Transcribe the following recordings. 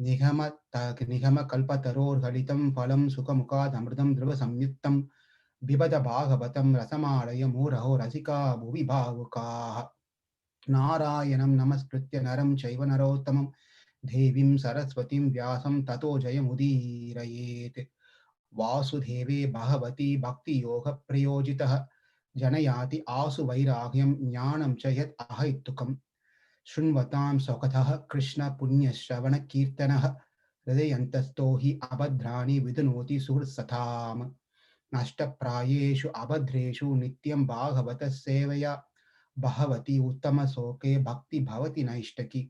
Nigama kalpataror galitam phalam sukhamukad amritam drava samyuktam bibada bhagavatam rasamalaya muraho rasika bhuvi bhavukaha Narayanam namaskritya naram chaiva narottamam devim saraswatim vyasam tato jayamudhirayet Vasudheve bhavati bhakti yoga prayojitah janayati asu vairagyam jnanam cha yat ahaitukam शृण्वतां सौकथः Krishna पुण्यश्रवण कीर्तनः हृदयन्तस्थो हि अभद्राणि विदुनोति सुहृत्सथाम् नष्टप्रायेषु अभद्रेषु नित्यं भागवतः सेवया भगवति उत्तमशोके भक्ति भवति नैष्टकी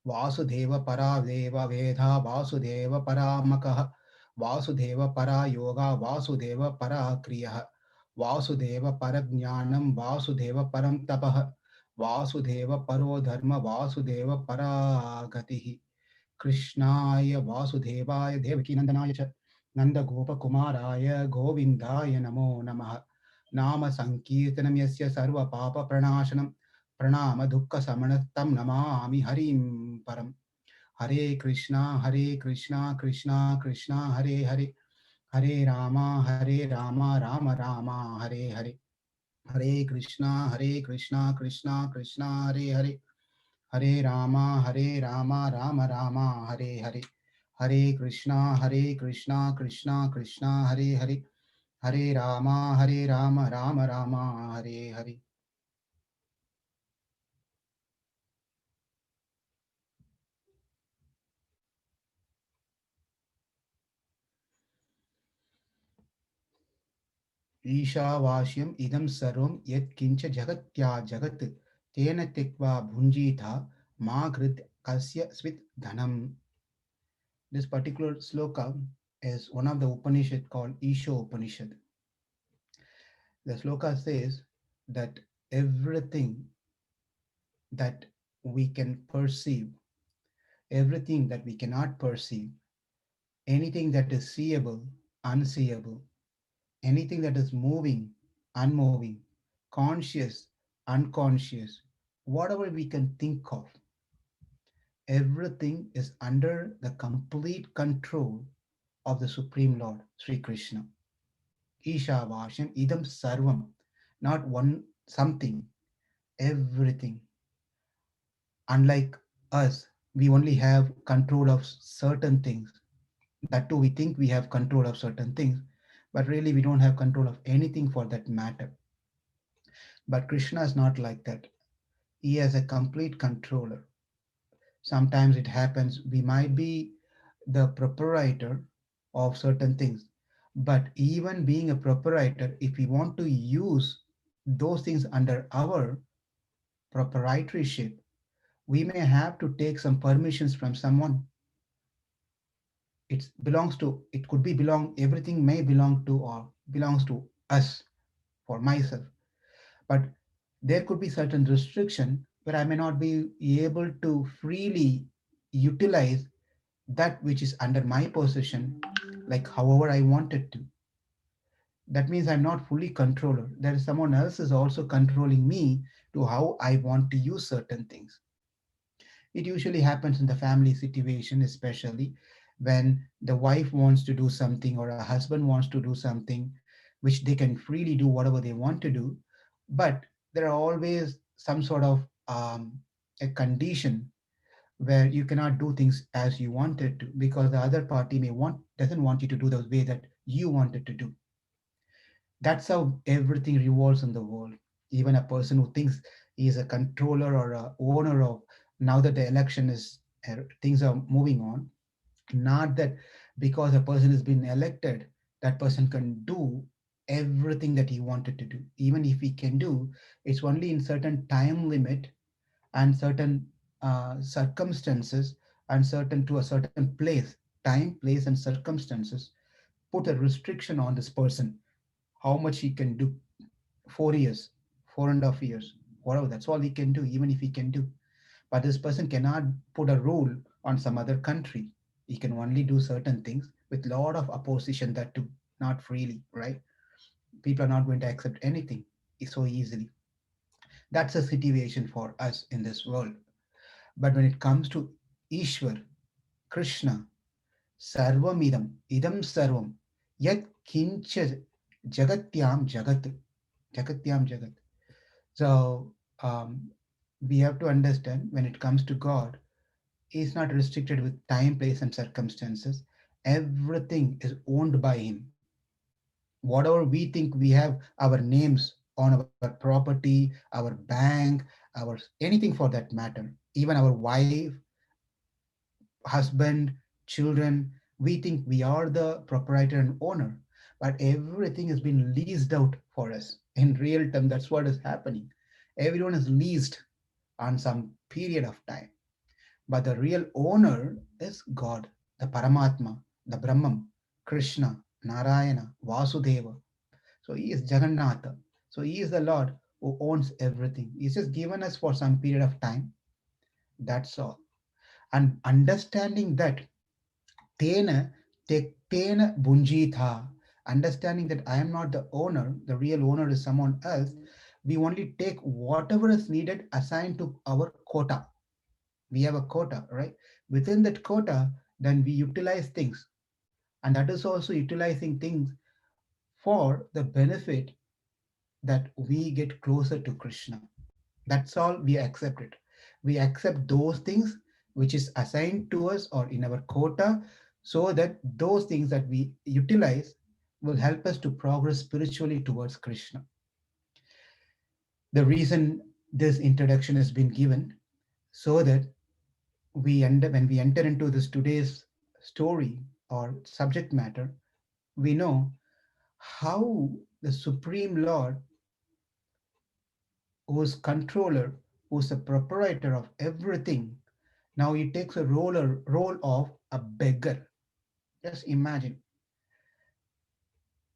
वासुदेव परा देव वेदा वासुदेव परामकः वासुदेव परा योगा वासुदेव परा क्रियः वासुदेव परज्ञानं वासुदेव परं तपः वासुदेव परो धर्म वासुदेव परा गतिः कृष्णाय वासुदेवाय देवकीनन्दनाय च नन्दगोपकुमाराय गोविन्दाय नमो नमः नाम संकीर्तनं यस्य सर्वपापप्रणाशनं प्रणामदुःखशमनं नमामि हरिं परम् हरे कृष्णा कृष्णा कृष्णा हरे हरे हरे रामा राम राम हरे हरे हरे कृष्णा कृष्णा कृष्णा हरे रामा राम राम हरे हरे हरे कृष्णा कृष्णा कृष्णा हरे राम राम राम हरे हरे ईशावास्यम् इदं सर्वं यत्किञ्च जगत्या जगत् तेन त्यक्त्वा भुञ्जीथा मा कृत् कस्य स्वित् धनम्. This particular sloka is one of the Upanishad called Isha Upanishad. The sloka says that everything that we can perceive, everything that we cannot perceive, anything that is seeable, unseeable, anything that is moving, unmoving, conscious, unconscious, whatever we can think of, everything is under the complete control of the Supreme Lord, Sri Krishna. Ishavasham idam sarvam, not one something, everything. Unlike us, we only have control of certain things. That too, we think we have control of certain things, but really we don't have control of anything for that matter. But Krishna is not like that. He has a complete controller. Sometimes it happens we might be the proprietor of certain things, but even being a proprietor, if we want to use those things under our proprietorship, we may have to take some permissions from someone. It belongs to, it could be belong, everything may belong to or belongs to us, for myself, but there could be certain restriction where I may not be able to freely utilize that which is under my possession, like however I wanted to. That means I'm not fully controller. There is someone else is also controlling me to how I want to use certain things. It usually happens in the family situation, especially when the wife wants to do something or a husband wants to do something, which they can freely do whatever they want to do. But there are always some sort of a condition where you cannot do things as you wanted to because the other party may want doesn't want you to do the way that you wanted to do. That's how everything revolves in the world. Even a person who thinks he is a controller or a owner of, now that the election is things are moving on, not that because a person has been elected, that person can do everything that he wanted to do. Even if he can do, it's only in certain time limit and certain circumstances and certain to a certain place, time, place, and circumstances put a restriction on this person, how much he can do. 4 years, 4.5 years, whatever, that's all he can do, even if he can do. But this person cannot put a rule on some other country. He can only do certain things with a lot of opposition, that too, not freely, right? People are not going to accept anything so easily. That's a situation for us in this world. But when it comes to Ishwar, Krishna, Sarvam idam sarvam, yat kincha jagatyam jagat, jagatyam jagat. So we have to understand when it comes to God, He is not restricted with time, place, and circumstances. Everything is owned by Him. Whatever we think we have our names on our property, our bank, our anything for that matter, even our wife, husband, children, we think we are the proprietor and owner, but everything has been leased out for us. In real time, that's what is happening. Everyone is leased on some period of time, but the real owner is God, the Paramatma, the Brahman, Krishna, Narayana, Vasudeva. So he is Jagannatha. So he is the Lord who owns everything. He's just given us for some period of time. That's all. And understanding that Tena tektena bunjitha, understanding that I am not the owner, the real owner is someone else, we only take whatever is needed assigned to our quota. We have a quota, right? Within that quota, then we utilize things. And that is also utilizing things for the benefit that we get closer to Krishna. That's all we accept it. We accept those things which is assigned to us or in our quota, so that those things that we utilize will help us to progress spiritually towards Krishna. The reason this introduction has been given, so that when we enter into this today's story or subject matter, we know how the Supreme Lord, who's controller, who's the proprietor of everything, now he takes a role of a beggar. Just imagine,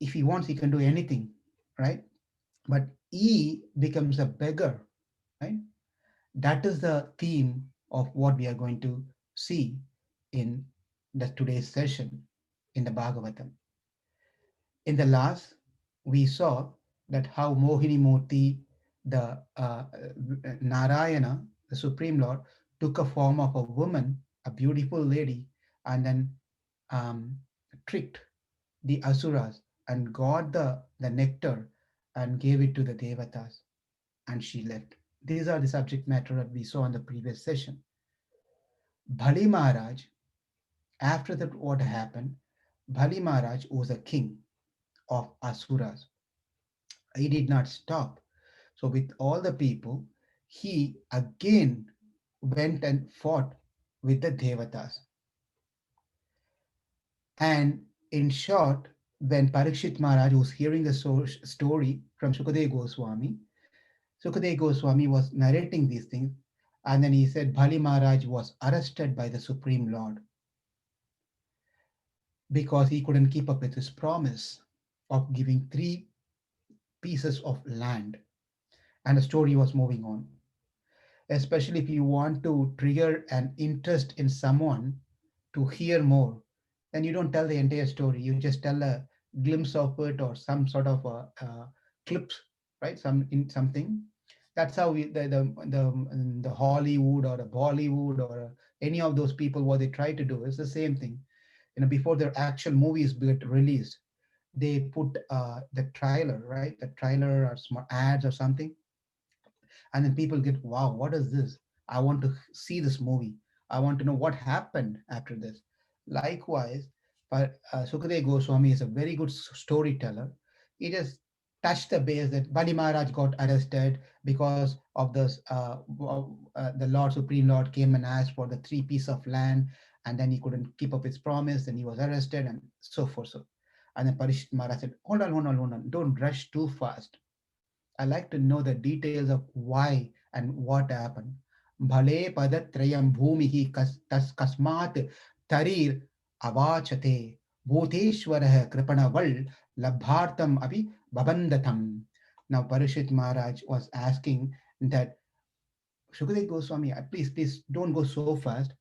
if he wants, he can do anything, right? But he becomes a beggar, right? That is the theme of what we are going to see in the today's session in the Bhagavatam. In the last, we saw that how Mohini Murti, the Narayana, the Supreme Lord, took a form of a woman, a beautiful lady, and then um, tricked the Asuras and got the nectar and gave it to the Devatas, and she left. These are the subject matter that we saw in the previous session. Bali Maharaj, after that, what happened? Bali Maharaj was a king of Asuras. He did not stop. So, with all the people, he again went and fought with the Devatas. And in short, when Parikshit Maharaj was hearing the story from Sukadeva Goswami, Sukadeva Goswami was narrating these things, and then he said Bali Maharaj was arrested by the Supreme Lord because he couldn't keep up with his promise of giving three pieces of land. And the story was moving on. Especially if you want to trigger an interest in someone to hear more, then you don't tell the entire story. You just tell a glimpse of it or some sort of clips, right? Something. That's how the Hollywood or the Bollywood or any of those people, what they try to do is the same thing. Before their actual movies get released, they put the trailer, right? The trailer or small ads or something, and then people get, wow, what is this? I want to see this movie. I want to know what happened after this. Likewise, but Sukadeva Goswami is a very good storyteller. He just touched the base that Bali Maharaj got arrested because of this. The Lord Supreme Lord came and asked for the three piece of land, and then he couldn't keep up his promise, and he was arrested, and so forth. So, and then Parishit Maharaj said, hold on, don't rush too fast. I like to know the details of why and what happened. Bhale padatrayam bhumihi kasmat tarir avachate bhuteshwarah kripanaval labhartam api babandatam. Now Parishit Maharaj was asking that Shukadev Goswami, please don't go so fast.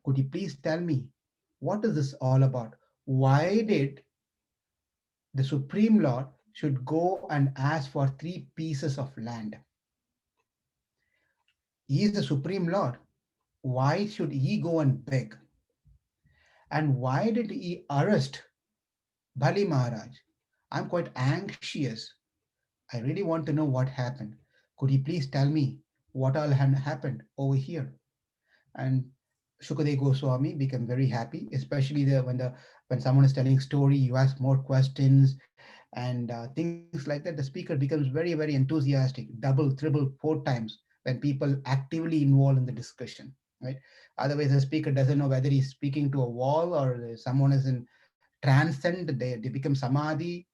Could you please tell me what is this all about? Why did the Supreme Lord should go and ask for three pieces of land? He is the Supreme Lord. Why should he go and beg? And why did he arrest Bali Maharaj? I'm quite anxious. I really want to know what happened. Could you please tell me what all happened over here? And Shukadev Goswami became very happy, especially when someone is telling story, you ask more questions and things like that. The speaker becomes very very enthusiastic, double, triple, four times when people actively involved in the discussion, right? Otherwise, the speaker doesn't know whether he's speaking to a wall or someone is in transcend. They become samadhi.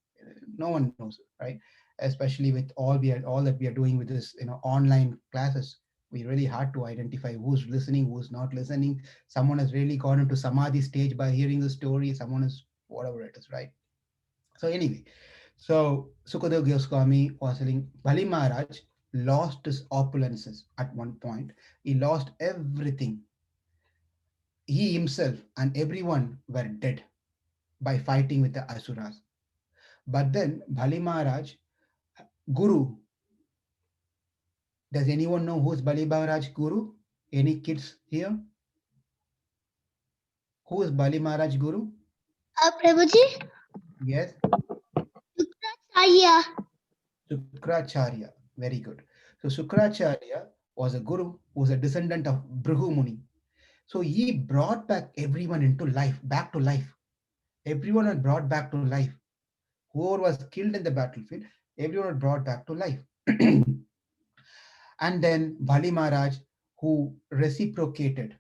No one knows, right? Especially with all that we are doing with this, online classes, we really hard to identify who's listening, who's not listening. Someone has really gone into samadhi stage by hearing the story, someone is whatever it is, right? So anyway, so Sukadev Goswami was telling Bali Maharaj lost his opulences at one point. He lost everything. He himself and everyone were dead by fighting with the asuras. But then Bali Maharaj, Guru, does anyone know who's Bali Maharaj Guru? Any kids here? Who is Bali Maharaj Guru? Prabhuji, Yes, Shukracharya. Sukracharya. Very good. So Sukracharya was a guru who was a descendant of Bhrigu Muni. So he brought back everyone into life, back to life. Everyone was brought back to life. Whoever was killed in the battlefield, everyone was brought back to life. And then Bali Maharaj, who reciprocated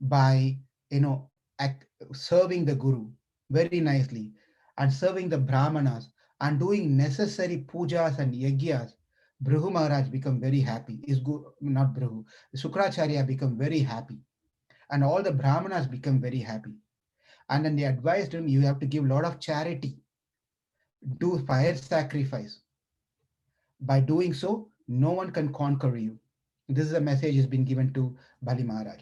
by, serving the Guru very nicely and serving the Brahmanas and doing necessary pujas and yagyas. Bhrigu Maharaj become very happy. Not Bhrigu, Sukracharya become very happy. And all the Brahmanas become very happy. And then they advised him, you have to give a lot of charity, do fire sacrifice. By doing so, no one can conquer you. This is a message has been given to Bali Maharaj.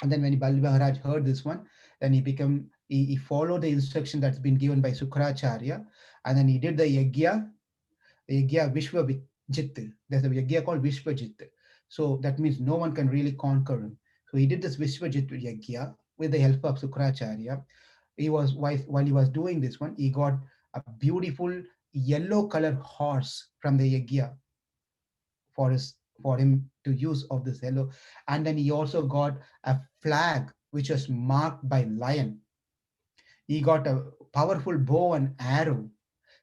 And then when Bali Maharaj heard this one, then he followed the instruction that's been given by Sukracharya, and then he did the yagya Vishwajit. There's a yagya called Vishwajit. So that means no one can really conquer him. So he did this Vishwajit yagya with the help of Sukracharya. While he was doing this one, he got a beautiful yellow color horse from the yagya for his for him to use of this yellow. And then he also got a flag which was marked by lion. He got a powerful bow and arrow,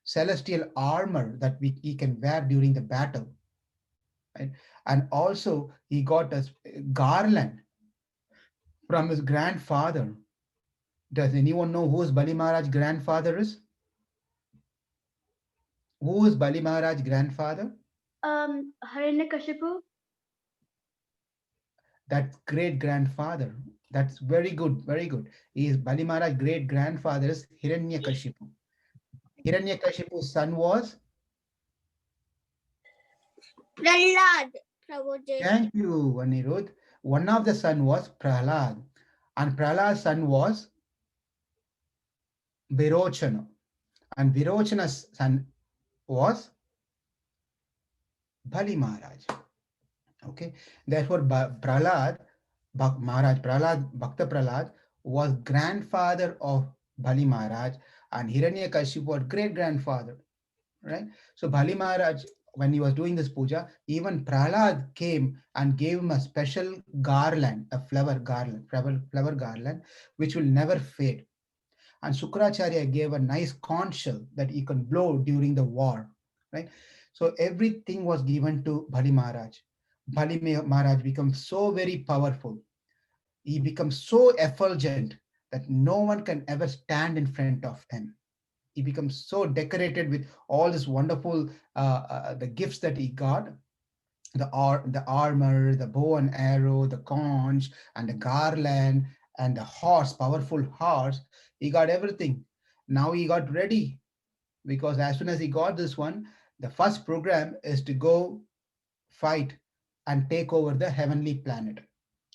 celestial armor that he can wear during the battle, right? And also he got a garland from his grandfather. Does anyone know who his Bali Maharaj grandfather is? Who is Bali Maharaj grandfather? Hiranyakashipu. That's great grandfather. That's very good, very good. He is Bali Maharaj great grandfather is Hiranyakashipu. Hiranyakashipu's son was, Prahlad, Prabhuji. thank you, Anirudh. One of the son was Prahlad, and Prahlad's son was Virochana, and Virochana's son was Bali Maharaj. Okay, therefore Prahlad, Bhakta Prahlad was grandfather of Bali Maharaj, and Hiranyakashipu was great grandfather, right? So Bali Maharaj, when he was doing this puja, even Prahlad came and gave him a special garland, a flower garland, which will never fade. And Sukracharya gave a nice conch shell that he can blow during the war, right? So everything was given to Bali Maharaj. Maharaj becomes so very powerful. He becomes so effulgent that no one can ever stand in front of him. He becomes so decorated with all this wonderful the gifts that he got, the armor, the bow and arrow, the conch, and the garland, and the horse, powerful horse. He got everything. Now he got ready, because as soon as he got this one, the first program is to go fight and take over the heavenly planet,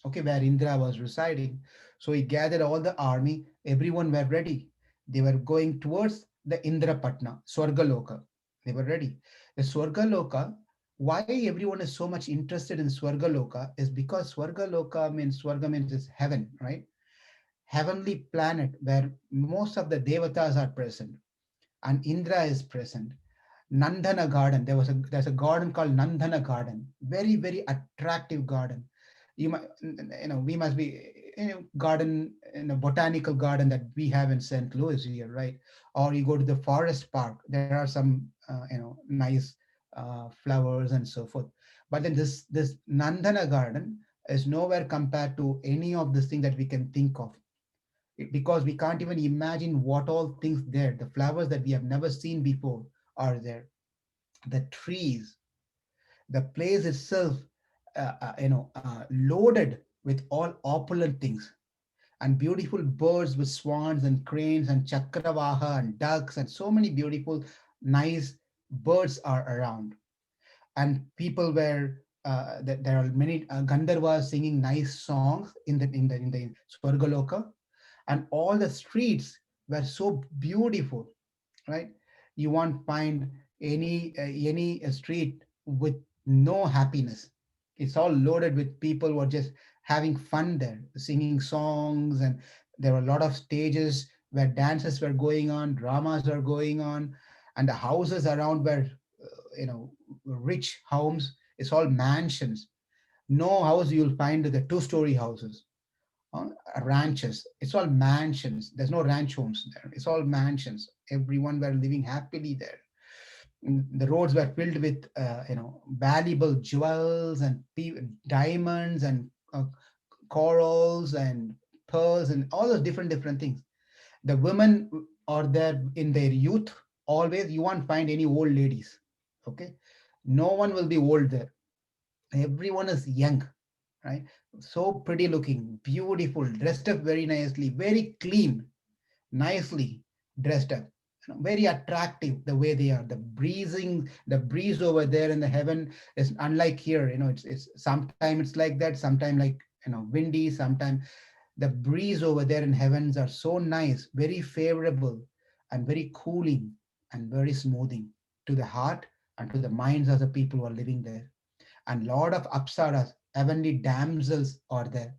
okay, where Indra was residing. So he gathered all the army, everyone were ready. They were going towards the Indrapatna, Swargaloka. They were ready. The Swargaloka, why everyone is so much interested in Swargaloka is because Swargaloka means, Swarga means is heaven, right? heavenly planet where most of the devatas are present and Indra is present. Nandana garden. There's a garden called Nandana garden. Very very attractive garden. You might, we must be garden in a botanical garden that we have in St. Louis here, right? Or you go to the forest park. There are some nice flowers and so forth. But then this Nandana garden is nowhere compared to any of this thing that we can think of, because we can't even imagine what all things there. The flowers that we have never seen before are there. The trees, the place itself, loaded with all opulent things, and beautiful birds with swans and cranes and chakravaha and ducks and so many beautiful, nice birds are around. And people were there are many Gandharvas singing nice songs in the Swargaloka, and all the streets were so beautiful, right? You won't find any street with no happiness. It's all loaded with people who are just having fun there, singing songs, and there were a lot of stages where dances were going on, dramas were going on, and the houses around were, rich homes. It's all mansions. No house you'll find the two-story houses, uh, ranches. It's all mansions. There's no ranch homes there. It's all mansions. Everyone were living happily there. The roads were filled with, valuable jewels and diamonds and corals and pearls and all those different things. The women are there in their youth. Always, you won't find any old ladies. Okay, no one will be old there. Everyone is young, right? So pretty looking, beautiful, dressed up very nicely, very clean, nicely dressed up, very attractive the way they are. The breeze over there in the heaven is unlike here. It's sometimes it's like that, sometimes like, windy, sometimes the breeze over there in heavens are so nice, very favorable, and very cooling, and very smoothing to the heart and to the minds of the people who are living there. And lot of apsaras, heavenly damsels, are there.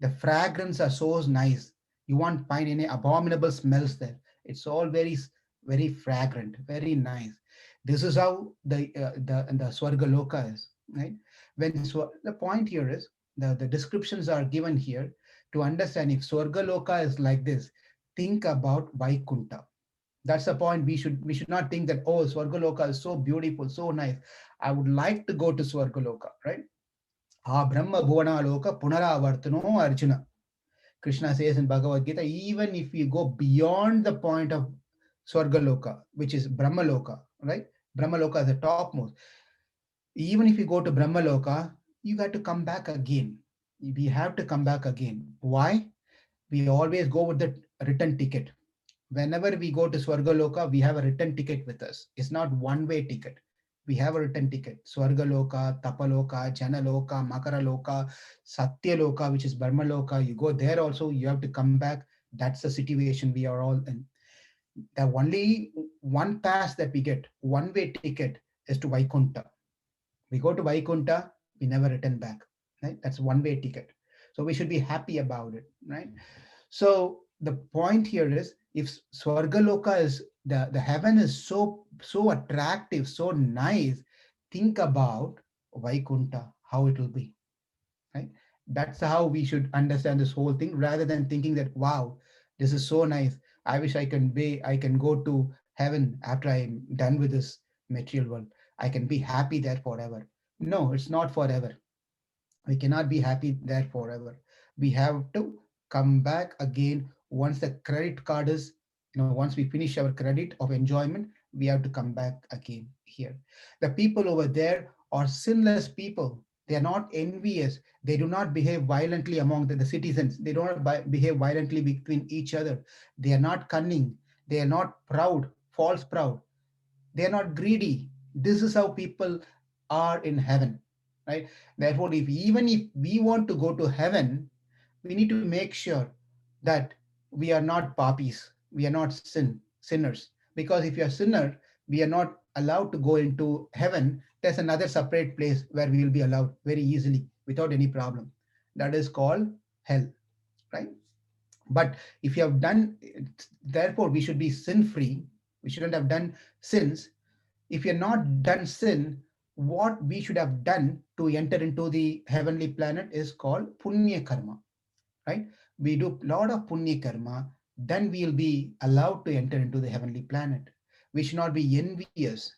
The fragrance are so nice. You won't find any abominable smells there. It's all very fragrant, very nice. This is how the Swarga Loka is, right? The point here is, the descriptions are given here to understand if Swarga Loka is like this. Think about Vaikunta. That's the point. We should not think that, oh, Swargaloka is so beautiful, so nice. I would like to go to Swargaloka, right? Ah, Brahma Bhuvana Loka Punaravartano Arjuna. Krishna says in Bhagavad Gita, even if you go beyond the point of Swargaloka, which is Brahmaloka, right? Brahmaloka is the topmost. Even if you go to Brahmaloka, you got to come back again. We have to come back again. Why? We always go with the return ticket. Whenever we go to Swargaloka, we have a return ticket with us. It's not one-way ticket. We have a return ticket. Swargaloka, Tapaloka, Janaloka, Makaraloka, Satyaloka, which is Brahmaloka. You go there also, you have to come back. That's the situation we are all in. The only one pass that we get, one-way ticket, is to Vaikunta. We go to Vaikunta, we never return back. Right? That's one-way ticket. So we should be happy about it, right? So the point here is, if Swargaloka is the heaven is so attractive, so nice, think about Vaikunta, how it will be, right? That's how we should understand this whole thing, rather than thinking that, wow, this is so nice. I wish I can go to heaven after I'm done with this material world. I can be happy there forever. No, it's not forever. We cannot be happy there forever. We have to come back again once the credit card is, once we finish our credit of enjoyment, we have to come back again here. The people over there are sinless people. They are not envious. They do not behave violently among the citizens. They do not behave violently between each other. They are not cunning. They are not proud, false proud. They are not greedy. This is how people are in heaven, right? Therefore, if we want to go to heaven, we need to make sure that we are not papis, we are not sinners. Because if you are sinner, we are not allowed to go into heaven. There's another separate place where we will be allowed very easily without any problem. That is called hell, right? But if you have done, therefore we should be sin free. We shouldn't have done sins. If you're not done sin, what we should have done to enter into the heavenly planet is called punya karma, right? We do a lot of punya karma, then we'll be allowed to enter into the heavenly planet. We should not be envious.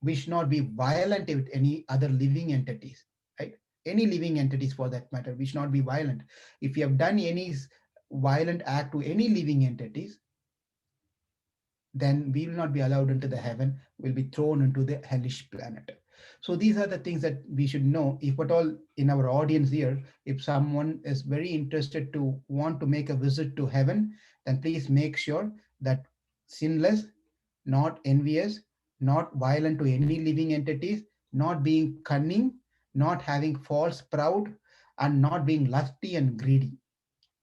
We should not be violent with any other living entities, right? Any living entities for that matter. We should not be violent. If you have done any violent act to any living entities, then we will not be allowed into the heaven, we'll be thrown into the hellish planet. So these are the things that we should know. If at all in our audience here, if someone is very interested to want to make a visit to heaven, then please make sure that sinless, not envious, not violent to any living entities, not being cunning, not having false proud, and not being lusty and greedy.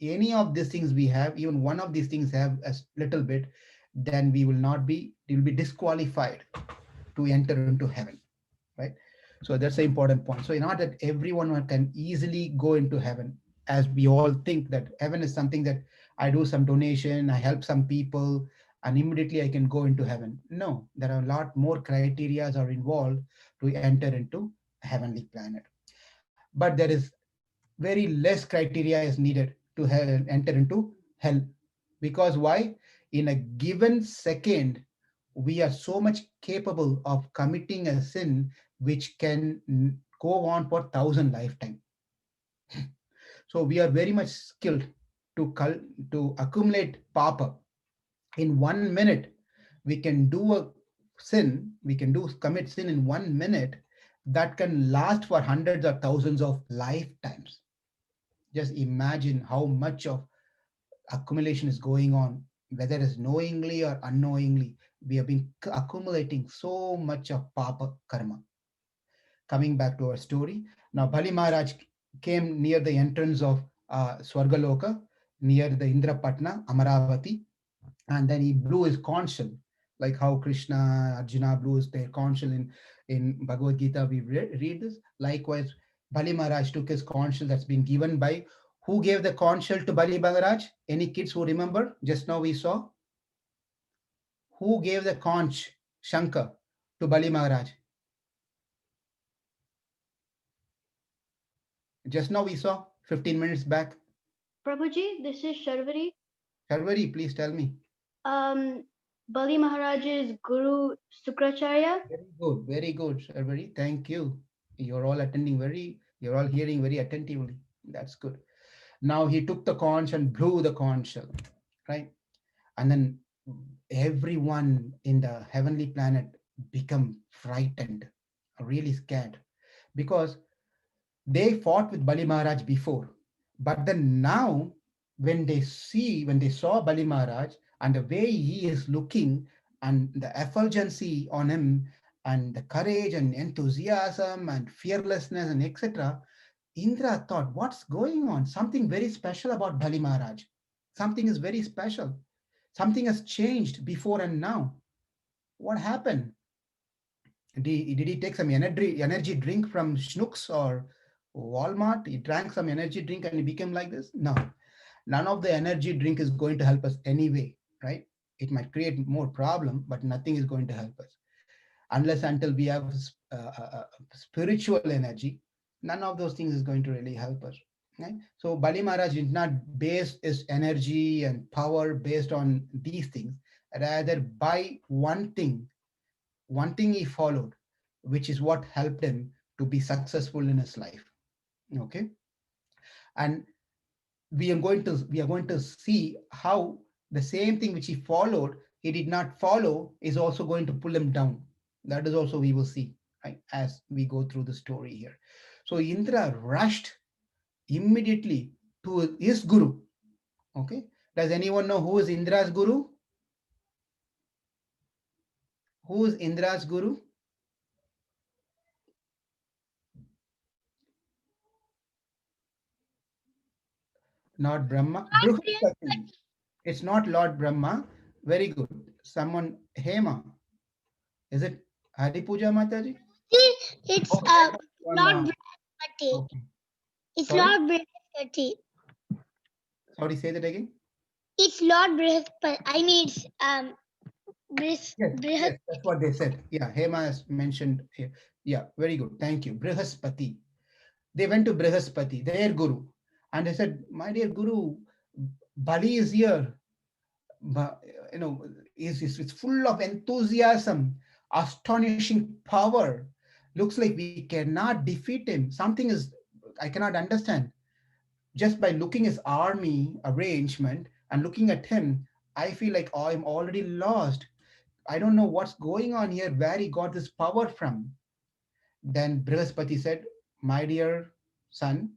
Any of these things we have, even one of these things have a little bit, then we will be disqualified to enter into heaven, right? So that's an important point. So not that everyone can easily go into heaven, as we all think that heaven is something that I do some donation, I help some people, and immediately I can go into heaven. No, there are a lot more criterias are involved to enter into heavenly planet. But there is very less criteria is needed to enter into hell. Because why? In a given second, we are so much capable of committing a sin which can go on for 1,000 lifetime. So we are very much skilled to to accumulate papa. In 1 minute, we can do a sin, we can do commit sin in 1 minute that can last for hundreds or thousands of lifetimes. Just imagine how much of accumulation is going on, whether it's knowingly or unknowingly. We have been accumulating so much of papa karma. Coming back to our story, now Bali Maharaj came near the entrance of Swargaloka, near the Indrapatna, Amaravati, and then he blew his conch shell, like how Krishna, Arjuna blew their conch shell in Bhagavad Gita. We read this. Likewise, Bali Maharaj took his conch shell that's been given by, who gave the conch shell to Bali Maharaj? Any kids who remember? Just now we saw who gave the conch Shankar to Bali Maharaj. Just now we saw 15 minutes back. Prabhuji, this is Sharvari. Sharvari, please tell me. Um, Bali Maharaj's Guru Sukracharya. Very good, Sharvari. Thank you. You're all attending you're all hearing very attentively. That's good. Now he took the conch and blew the conch shell, right? And then everyone in the heavenly planet become frightened, really scared, because they fought with Bali Maharaj before. But then now, when they saw Bali Maharaj and the way he is looking and the effulgency on him and the courage and enthusiasm and fearlessness and etc., Indra thought, what's going on? Something very special about Bali Maharaj. Something is very special. Something has changed before and now. What happened? Did he take some energy drink from Schnucks or Walmart? He drank some energy drink and he became like this? No. None of the energy drink is going to help us anyway, right? It might create more problem, but nothing is going to help us. Unless until we have spiritual energy, none of those things is going to really help us. Right? So Bali Maharaj did not base his energy and power based on these things, rather by one thing he followed, which is what helped him to be successful in his life. Okay, and we are going to see how the same thing which he followed, he did not follow, is also going to pull him down. That is also we will see, right, as we go through the story here. So Indra rushed immediately to his guru. Okay, does anyone know who is Indra's guru? Who is Indra's guru? Not Brahma. Brihaspati. It's not Lord Brahma. Very good. Someone, Hema. Is it Hari Puja Mataji? It's Oh, that was from. Lord Brihaspati. Okay. It's Sorry? Lord Brihaspati. Sorry, say that again. It's Lord Brihaspati. I mean, it's Yes, yes, that's Brihaspati. what they said. Yeah, Hema has mentioned here. Yeah, very good. Thank you. Brihaspati. They went to Brihaspati, their guru, and they said, "My dear guru, Bali is here. But, is full of enthusiasm, astonishing power. Looks like we cannot defeat him. Something is I cannot understand. Just by looking his army arrangement and looking at him, I feel like, oh, I'm already lost. I don't know what's going on here, where he got this power from." Then Brihaspati said, "My dear son,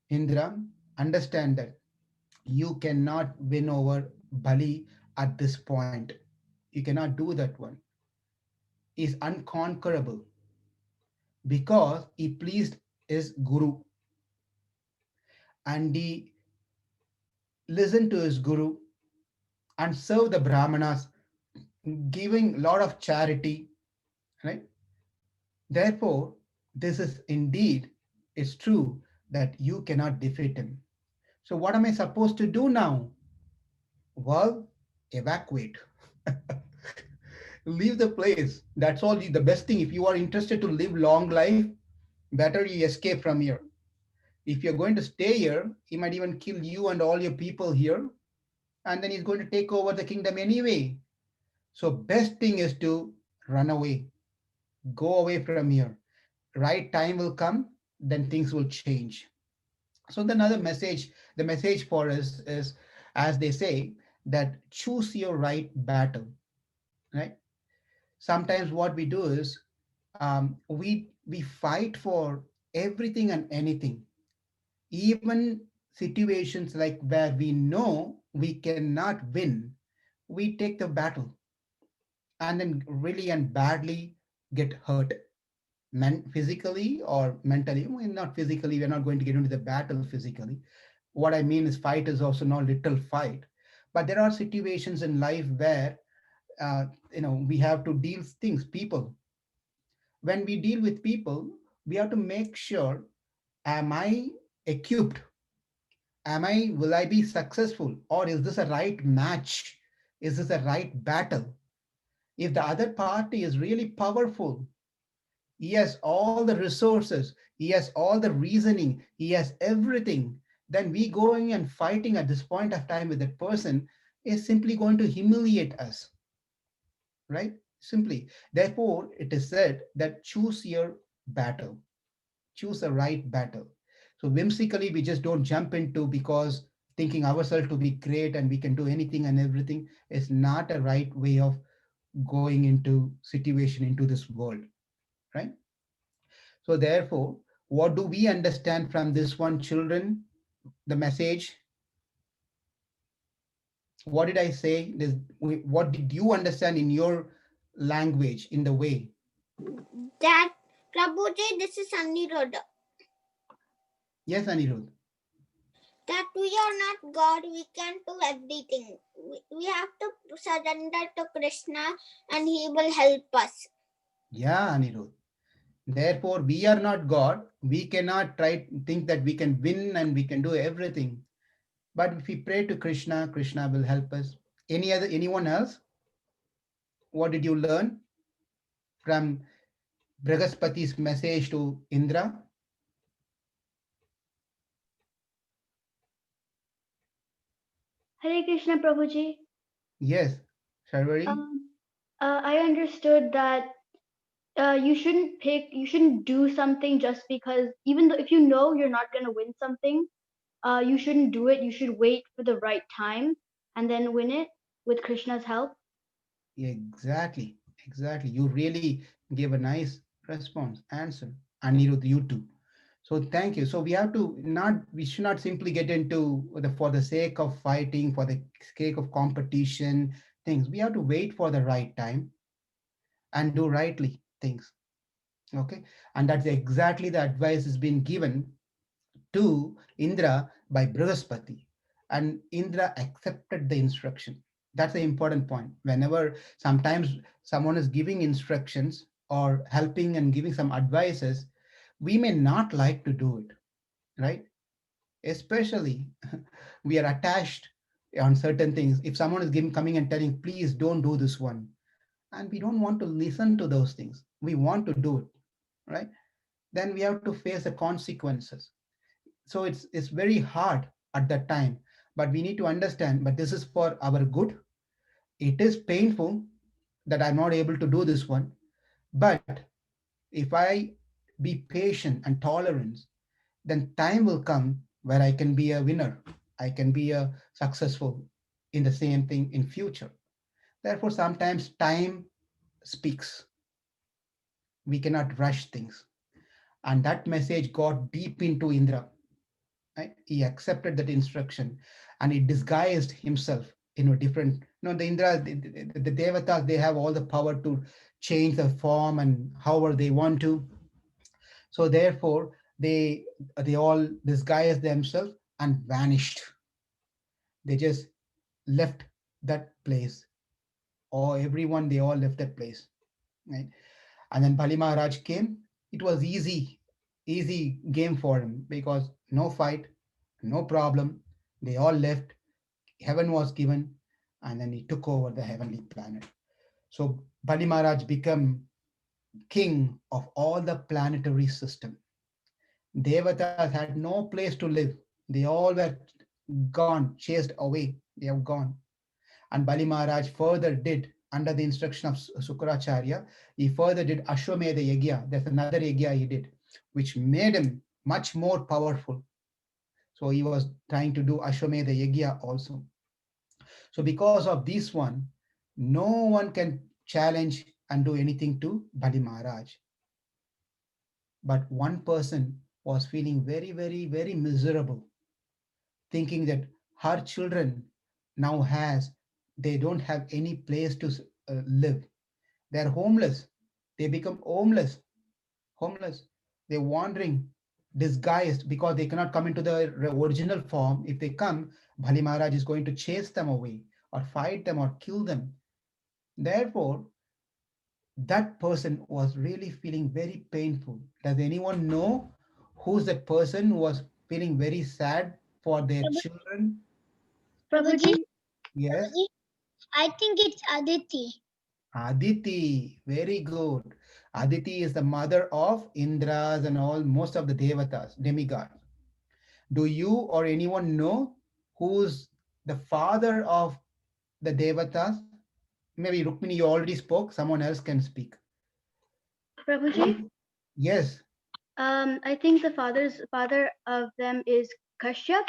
Indra, understand that you cannot win over Bali at this point. You cannot do that one. He is unconquerable because he pleased his guru and he listened to his guru and served the Brahmanas, giving a lot of charity, right? Therefore, this is indeed, it's true that you cannot defeat him. So what am I supposed to do now? Well, evacuate. Leave the place. That's all. The best thing, if you are interested to live long life, better you escape from here. If you're going to stay here, he might even kill you and all your people here, and then he's going to take over the kingdom anyway. So best thing is to run away, go away from here. Right time will come, then things will change. So the another message, the message for us is, as they say, that choose your right battle, right? Sometimes what we do is, we fight for everything and anything, even situations like where we know we cannot win, we take the battle and then really and badly get hurt, physically or mentally. Well, not physically, we're not going to get into the battle physically. What I mean is, fight is also not little fight, but there are situations in life where, we have to deal things, people. When we deal with people, we have to make sure, am I equipped? Will I be successful, or is this a right match? Is this a right battle? If the other party is really powerful, he has all the resources, he has all the reasoning, he has everything, then we going and fighting at this point of time with that person is simply going to humiliate us, right? Simply. Therefore, it is said that choose your battle, choose the right battle. So whimsically, we just don't jump into, because thinking ourselves to be great and we can do anything and everything is not a right way of going into situation, into this world, right? So therefore, what do we understand from this one, children? The message. What did I say? What did you understand in your language, in the way? That Prabhuji, this is Aniruddha. Yes, Anirudh. That we are not God, we can do everything. We have to surrender to Krishna and He will help us. Yeah, Anirudh. Therefore, we are not God. We cannot try think that we can win and we can do everything. But if we pray to Krishna, Krishna will help us. Anyone else? What did you learn from Brihaspati's message to Indra? Hare Krishna Prabhuji. Yes, Sharvari? Um, I understood that you shouldn't do something just because, even though if you know you're not gonna win something, you shouldn't do it. You should wait for the right time and then win it with Krishna's help. Exactly, exactly. You really gave a nice response, answer. Anirudh, you too. So thank you. So we should not simply get into for the sake of fighting, for the sake of competition things. We have to wait for the right time and do rightly things. Okay. And that's exactly the advice has been given to Indra by Brihaspati, and Indra accepted the instruction. That's the important point. Whenever sometimes someone is giving instructions or helping and giving some advices, we may not like to do it, right? Especially we are attached, on certain things. If someone is giving, coming and telling, please don't do this one, and we don't want to listen to those things, we want to do it, right? Then we have to face the consequences. So it's very hard at that time, but we need to understand, but this is for our good. It is painful that I'm not able to do this one, but if I be patient and tolerant, then time will come where I can be a winner. I can be a successful in the same thing in future. Therefore, sometimes time speaks. We cannot rush things. And that message got deep into Indra. Right? He accepted that instruction and he disguised himself in a different, the Indra, the Devatas, they have all the power to change the form and however they want to. So therefore, they all disguised themselves and vanished. They just left that place. Or everyone, they all left that place. Right? And then Bali Maharaj came. It was easy game for him because no fight, no problem. They all left. Heaven was given, and then he took over the heavenly planet. So Bali Maharaj became king of all the planetary system. Devatas had no place to live. They all were gone, chased away. They have gone. And Bali Maharaj further did, under the instruction of Sukracharya, he further did Ashwamedha Yagya. There's another Yagya he did, which made him much more powerful. So he was trying to do Ashwamedha Yagya also. So because of this one, no one can challenge and do anything to Bali Maharaj. But one person was feeling very, very, very miserable, thinking that her children now has, they don't have any place to live. They're homeless. They become homeless. They're wandering, disguised because they cannot come into the original form. If they come, Bali Maharaj is going to chase them away or fight them or kill them. Therefore, that person was really feeling very painful. Does anyone know who's that person who was feeling very sad for their Prabhu, children? Prabhuji, Prabhuji, Yes, Prabhuji, I think it's Aditi. Aditi. Very good. Aditi is the mother of Indras and all most of the devatas, demigods. Do you or anyone know who's the father of the devatas? Maybe Rukmini, you already spoke. Someone else can speak. Prabhuji. Who? Yes, I think the father of them is Kashyap.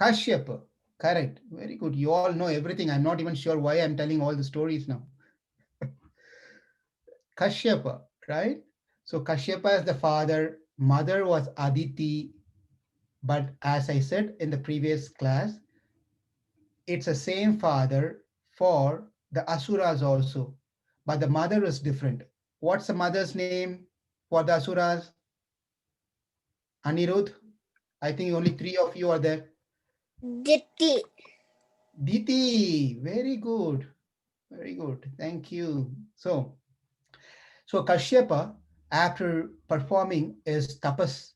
Kashyapa. Correct. Very good. You all know everything. I'm not even sure why I'm telling all the stories now. Kashyapa, right? So Kashyapa is the father. Mother was Aditi. But as I said in the previous class, it's the same father for the Asuras also. But the mother is different. What's the mother's name for the Asuras? Anirudh? I think only three of you are there. Diti. Diti. Very good. Very good. Thank you. So Kashyapa, after performing his tapas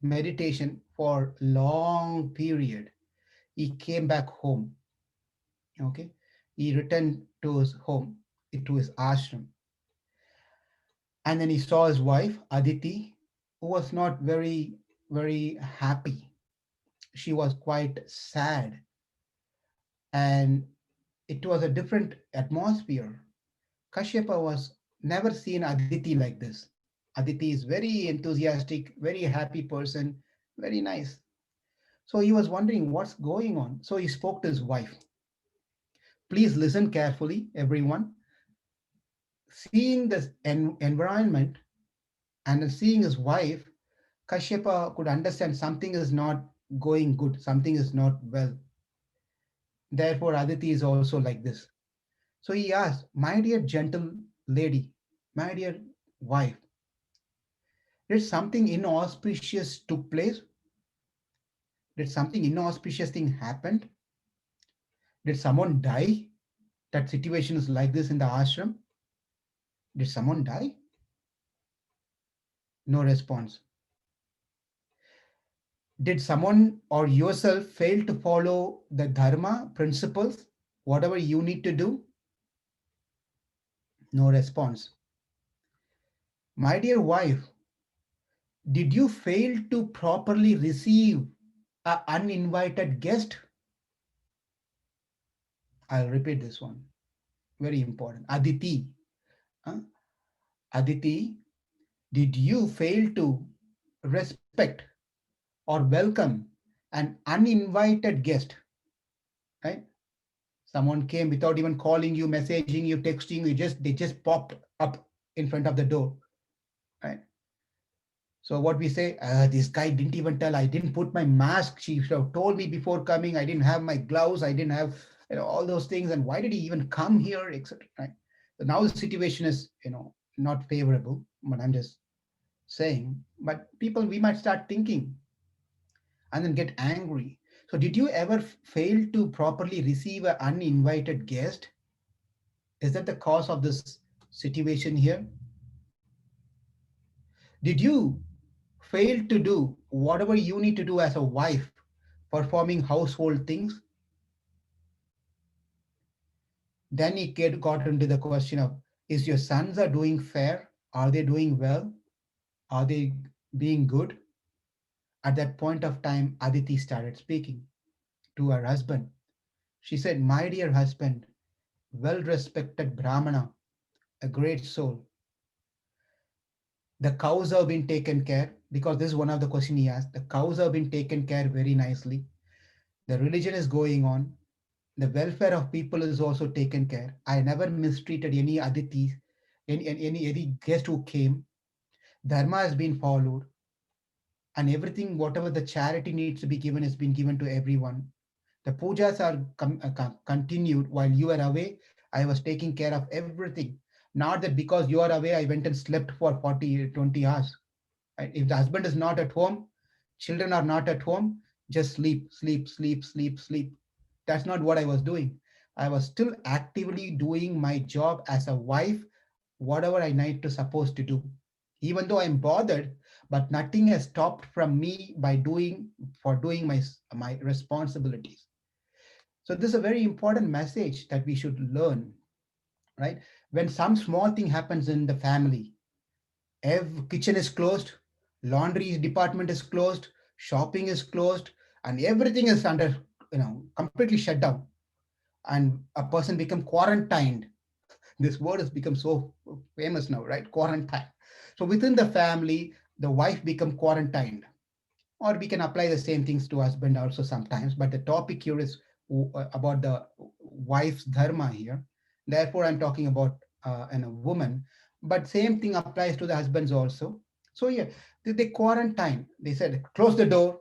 meditation for long period, he came back home. Okay, he returned to his home, to his ashram, and then he saw his wife Aditi, who was not very happy. She was quite sad, and it was a different atmosphere. Kashyapa was never seen Aditi like this. Aditi is very enthusiastic, very happy person, very nice. So he was wondering what's going on. So he spoke to his wife. Please listen carefully, everyone. Seeing this environment and seeing his wife, Kashyapa could understand something is not going good, something is not well. Therefore, Aditi is also like this. So he asked, my dear gentle lady, my dear wife, did something inauspicious took place? Did something inauspicious thing happened? Did someone die? That situation is like this in the ashram. Did someone die? No response. Did someone or yourself fail to follow the dharma principles, whatever you need to do? No response. My dear wife, did you fail to properly receive an uninvited guest? I'll repeat this one. Very important. Aditi. Huh? Aditi, did you fail to respect or welcome an uninvited guest? Right? Someone came without even calling you, messaging you, texting you, just they just popped up in front of the door. Right? So what we say, this guy didn't even tell. I didn't put my mask. She should have told me before coming. I didn't have my gloves. I didn't have all those things. And why did he even come here, etc. Right? So now the situation is not favorable. But I'm just saying. But people, we might start thinking and then get angry. So did you ever fail to properly receive an uninvited guest? Is that the cause of this situation here? Did you fail to do whatever you need to do as a wife, performing household things? Then he got into the question of, is your sons are doing fair? Are they doing well? Are they being good? At that point of time, Aditi started speaking to her husband. She said, my dear husband, well respected Brahmana, a great soul, the cows have been taken care, because this is one of the questions he asked. The cows have been taken care very nicely. The religion is going on. The welfare of people is also taken care. I never mistreated any Aditi, any guest who came. Dharma has been followed, and everything, whatever the charity needs to be given, has been given to everyone. The pujas are continued while you are away. I was taking care of everything. Not that because you are away, I went and slept for 40, 20 hours. Right? If the husband is not at home, children are not at home, just sleep, sleep, sleep, sleep, sleep. That's not what I was doing. I was still actively doing my job as a wife, whatever I need to supposed to do. Even though I'm bothered, but nothing has stopped from me by doing my responsibilities. So this is a very important message that we should learn, right? When some small thing happens in the family, kitchen is closed, laundry department is closed, shopping is closed, and everything is under, completely shut down, and a person become quarantined. This word has become so famous now, right? Quarantine. So within the family, the wife become quarantined, or we can apply the same things to husband also sometimes, but the topic here is about the wife's dharma here. Therefore I'm talking about a woman, but same thing applies to the husbands also. So yeah, they quarantine. They said close the door,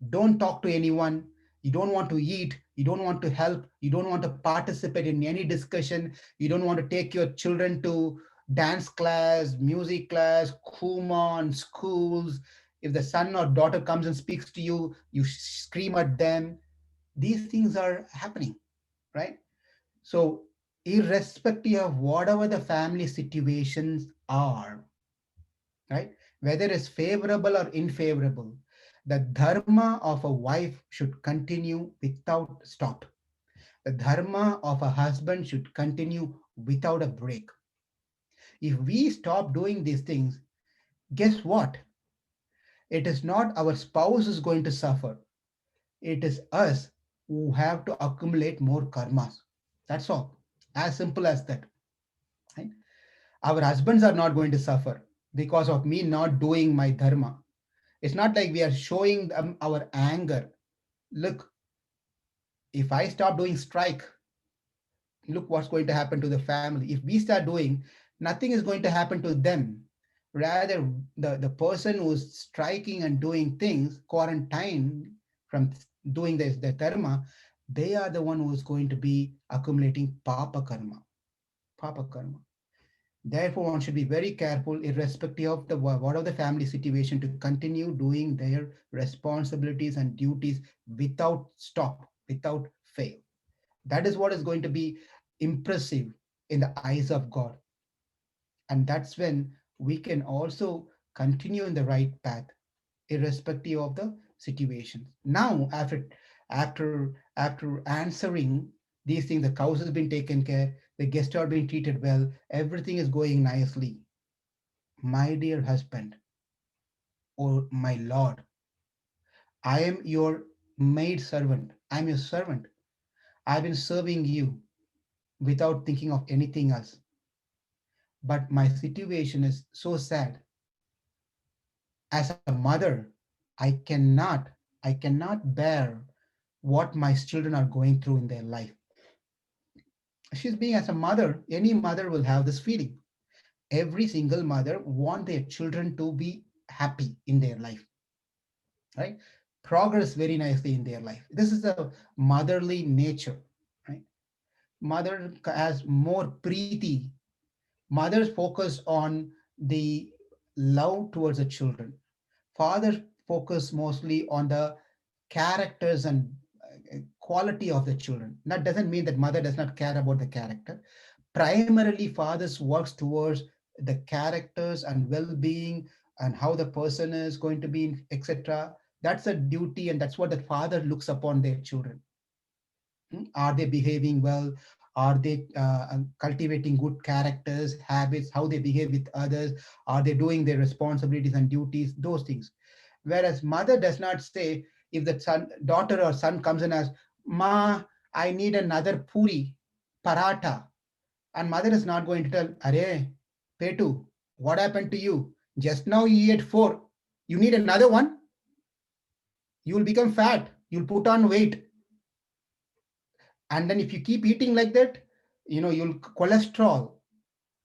don't talk to anyone, you don't want to eat, you don't want to help, you don't want to participate in any discussion, you don't want to take your children to dance class, music class, kumon schools. If the son or daughter comes and speaks to you, you scream at them. These things are happening, right? So irrespective of whatever the family situations are, right, whether it's favorable or unfavorable, the dharma of a wife should continue without stop. The dharma of a husband should continue without a break. If we stop doing these things, guess what? It is not our spouse is going to suffer. It is us who have to accumulate more karmas. That's all. As simple as that. Right? Our husbands are not going to suffer because of me not doing my dharma. It's not like we are showing them our anger. Look, if I stop doing strike, look what's going to happen to the family. If we start doing, nothing is going to happen to them. Rather, the person who's striking and doing things, quarantine from doing this, the dharma, they are the one who's going to be accumulating papa karma. Papa karma. Therefore, one should be very careful, irrespective of the what of the family situation, to continue doing their responsibilities and duties without stop, without fail. That is what is going to be impressive in the eyes of God. And that's when we can also continue in the right path, irrespective of the situations. Now, after answering these things, the cows has been taken care, the guests are being treated well, everything is going nicely. My dear husband, or my lord, I am your maid servant. I'm your servant. I've been serving you without thinking of anything else. But my situation is so sad. As a mother, I cannot bear what my children are going through in their life. She's being, as a mother, any mother will have this feeling. Every single mother want their children to be happy in their life, right? Progress very nicely in their life. This is a motherly nature, right? Mother has more preeti. Mothers focus on the love towards the children. Fathers focus mostly on the characters and quality of the children. That doesn't mean that mother does not care about the character. Primarily, fathers works towards the characters and well-being and how the person is going to be, etc. That's a duty, and that's what the father looks upon their children. Are they behaving well? Are they cultivating good characters, habits, how they behave with others? Are they doing their responsibilities and duties? Those things. Whereas mother does not say, if the daughter or son comes in as, Ma, I need another puri, paratha. And mother is not going to tell, Are, Petu, what happened to you? Just now you ate four. You need another one? You will become fat. You'll put on weight. And then if you keep eating like that, you'll cholesterol,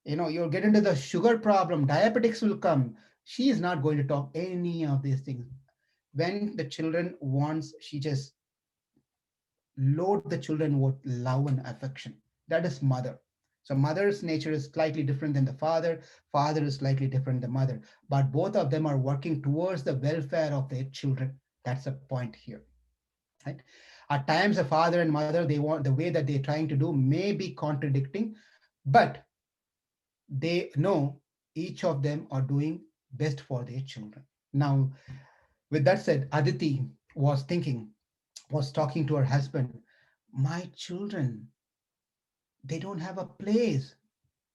you'll get into the sugar problem, diabetics will come. She is not going to talk any of these things. When the children wants, she just load the children with love and affection. That is mother. So mother's nature is slightly different than the father. Father is slightly different than mother. But both of them are working towards the welfare of their children. That's the point here. Right? At times, a father and mother, they want the way that they're trying to do may be contradicting, but they know each of them are doing best for their children. Now, with that said, Aditi was thinking, was talking to her husband, my children, they don't have a place.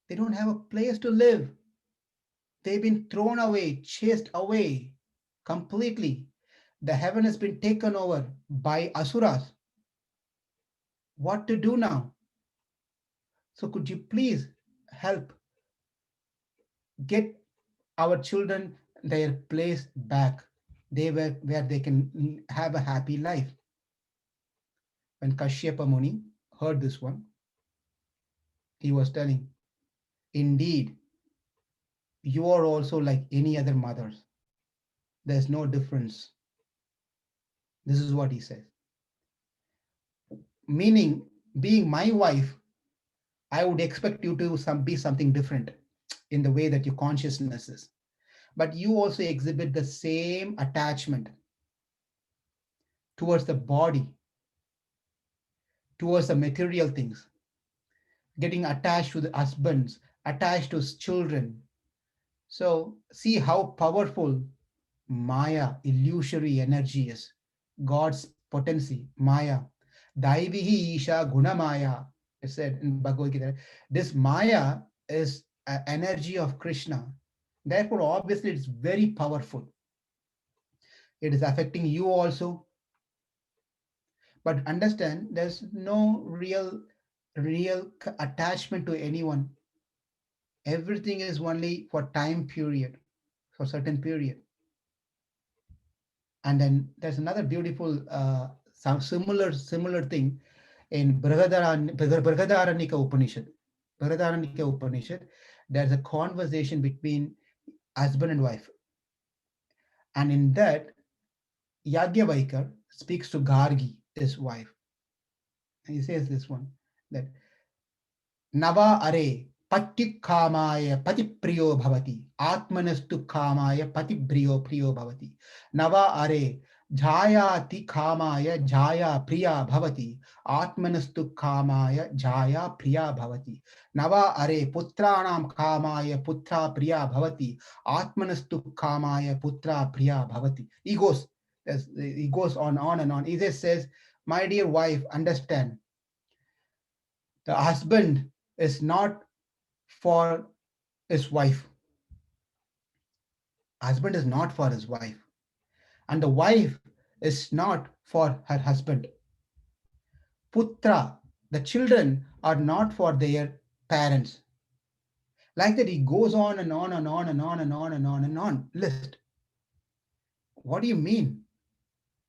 They don't have a place to live. They've been thrown away, chased away completely. The heaven has been taken over by asuras. What to do now? So could you please help get our children their place back? They were where they can have a happy life. When Kashyapa Muni heard this one, he was telling, indeed, you are also like any other mothers. There's no difference. This is what he says. Meaning, being my wife, I would expect you to be something different in the way that your consciousness is. But you also exhibit the same attachment towards the body, towards the material things, getting attached to the husbands, attached to children. So see how powerful Maya, illusory energy is. God's potency, Maya. Daivihi Isha Guna Maya. It said in Bhagavad Gita. This Maya is an energy of Krishna. Therefore, obviously, it's very powerful. It is affecting you also. But understand, there's no real attachment to anyone. Everything is only for time period, for certain period. And then there's another beautiful some similar thing in Brihadaranyaka Upanishad. Brihadaranyaka Upanishad, there's a conversation between husband and wife. And in that, Yagyavalkya speaks to Gargi, his wife. And he says this one, that Nava are pati kamaya pati priyo bhavati atmanastu kamaya pati priyo bhavati. Nava are jayati kamaya jaya priya bhavati atmanastu kamaya jaya priya bhavati. Nava are putranam kamaya putra priya bhavati atmanastu kamaya putra priya bhavati. He goes, He goes on and on. He just says, my dear wife, understand, the husband is not for his wife. Husband is not for his wife. And the wife is not for her husband. Putra, the children are not for their parents. Like that, he goes on and on and on and on and on and on and on. List. What do you mean?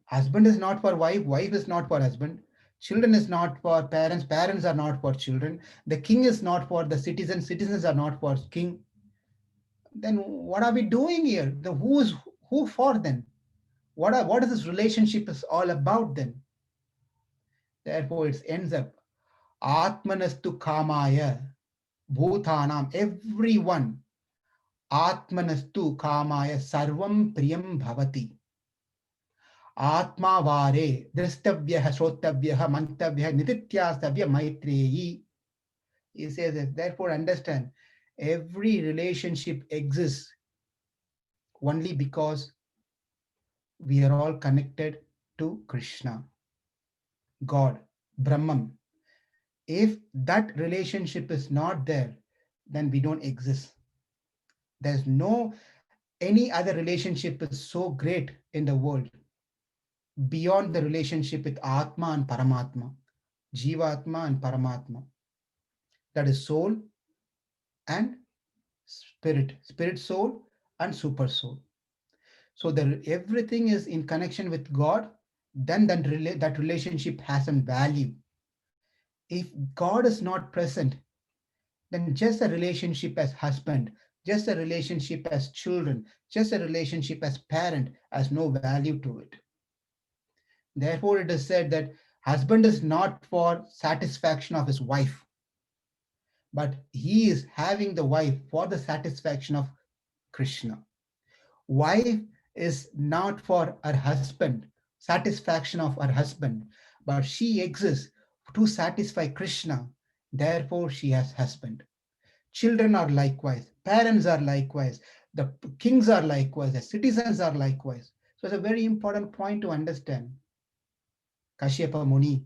Husband is not for wife, wife is not for husband, children is not for parents, parents are not for children, the king is not for the citizens, citizens are not for king. Then what are we doing here? The who's who for then? What is this relationship is all about then? Therefore, it ends up Atmanastu Kamaya Bhutanam, everyone. Atmanastu Kamaya Sarvam Priyam Bhavati. Atma Vare Dristavya Shrotavya Mantavya Nitityastavya Maitreyi. He says that, therefore, understand, every relationship exists only because we are all connected to Krishna, God, Brahman. If that relationship is not there, then we don't exist. There's no any other relationship is so great in the world beyond the relationship with Atma and Paramatma, Jivatma and Paramatma. That is soul and spirit, spirit soul and super soul. So everything is in connection with God, then that relationship has some value. If God is not present, then just a relationship as husband, just a relationship as children, just a relationship as parent has no value to it. Therefore, it is said that husband is not for satisfaction of his wife, but he is having the wife for the satisfaction of Krishna. Wife is not for her husband, satisfaction of her husband, but she exists to satisfy Krishna. Therefore, she has husband. Children are likewise, parents are likewise, the kings are likewise, the citizens are likewise. So it's a very important point to understand. Kashyapa Muni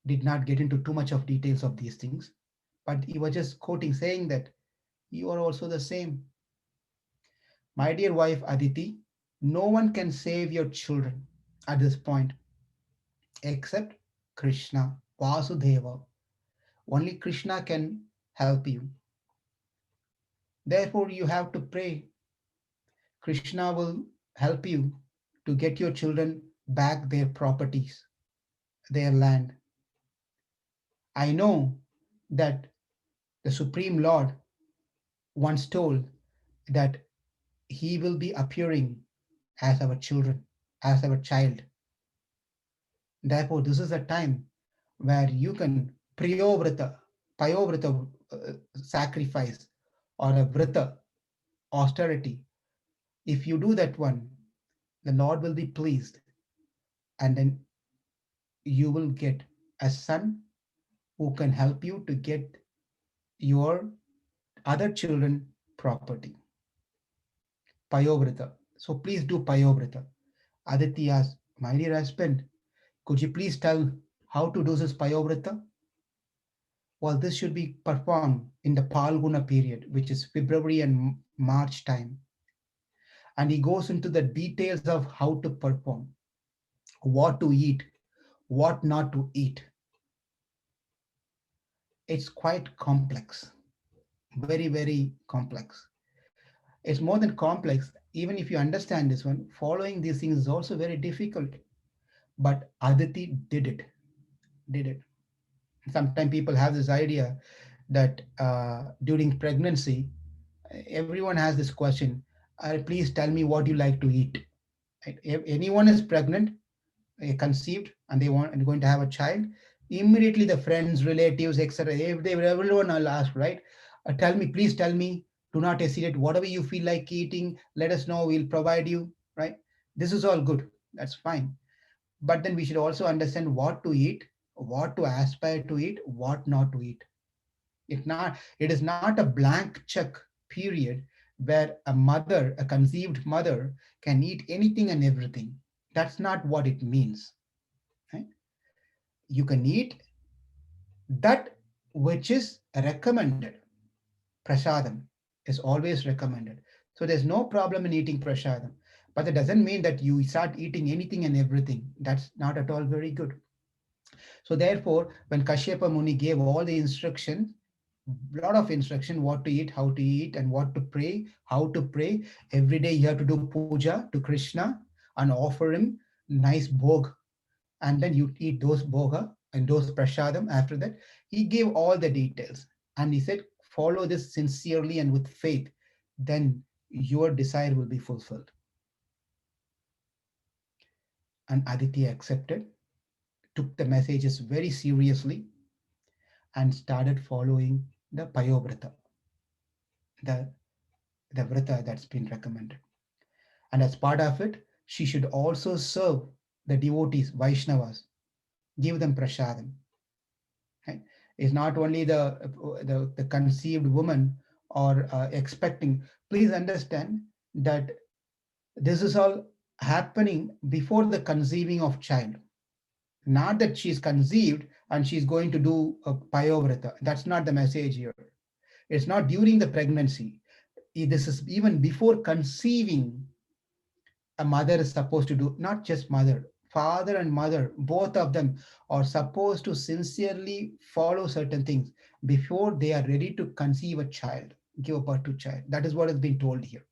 did not get into too much of details of these things, but he was just quoting, saying that you are also the same. My dear wife Aditi, no one can save your children at this point except Krishna, Vasudeva. Only Krishna can help you. Therefore, you have to pray. Krishna will help you to get your children back their properties, their land. I know that the Supreme Lord once told that he will be appearing as our children, as our child. Therefore, this is a time where you can payovrita sacrifice or a vrita, austerity. If you do that one, the Lord will be pleased, and then you will get a son who can help you to get your other children property. Payovrita. So please do payovrita. Aditi asked, my dear husband, could you please tell how to do this payovrita? Well, this should be performed in the Palguna period, which is February and March time. And he goes into the details of how to perform, what to eat, what not to eat. It's quite complex, very, very complex. It's more than complex. Even if you understand this one, following these things is also very difficult. But Aditi did it. Sometimes people have this idea that during pregnancy, everyone has this question, please tell me what you like to eat. Right? If anyone is pregnant, conceived, and they want and going to have a child, immediately the friends, relatives, etc., if they everyone will ask, right? Tell me, please tell me, do not hesitate, whatever you feel like eating, let us know, we'll provide you, right? This is all good, that's fine. But then we should also understand what to eat, what to aspire to eat, what not to eat. It is not a blank check period where a conceived mother can eat anything and everything. That's not what it means. Right? You can eat that which is recommended. Prasadam is always recommended. So there's no problem in eating prasadam. But that doesn't mean that you start eating anything and everything. That's not at all very good. So therefore, when Kashyapa Muni gave all the instructions, lot of instruction, what to eat, how to eat, and what to pray, how to pray. Every day you have to do puja to Krishna and offer him nice bhog, and then you eat those bhoga and those prasadam after that. He gave all the details and he said, follow this sincerely and with faith, then your desire will be fulfilled. And Aditya accepted, took the messages very seriously, and started following the Payovrata, the, the Vrata that's been recommended. And as part of it, she should also serve the devotees, Vaishnavas, give them prasadam. Right? It's not only the conceived woman or expecting. Please understand that this is all happening before the conceiving of child. Not that she's conceived and she's going to do a payovrata. That's not the message here. It's not during the pregnancy. This is even before conceiving. A mother is supposed to do, not just mother, father and mother, both of them are supposed to sincerely follow certain things before they are ready to conceive a child, give birth to child. That is what is being told here.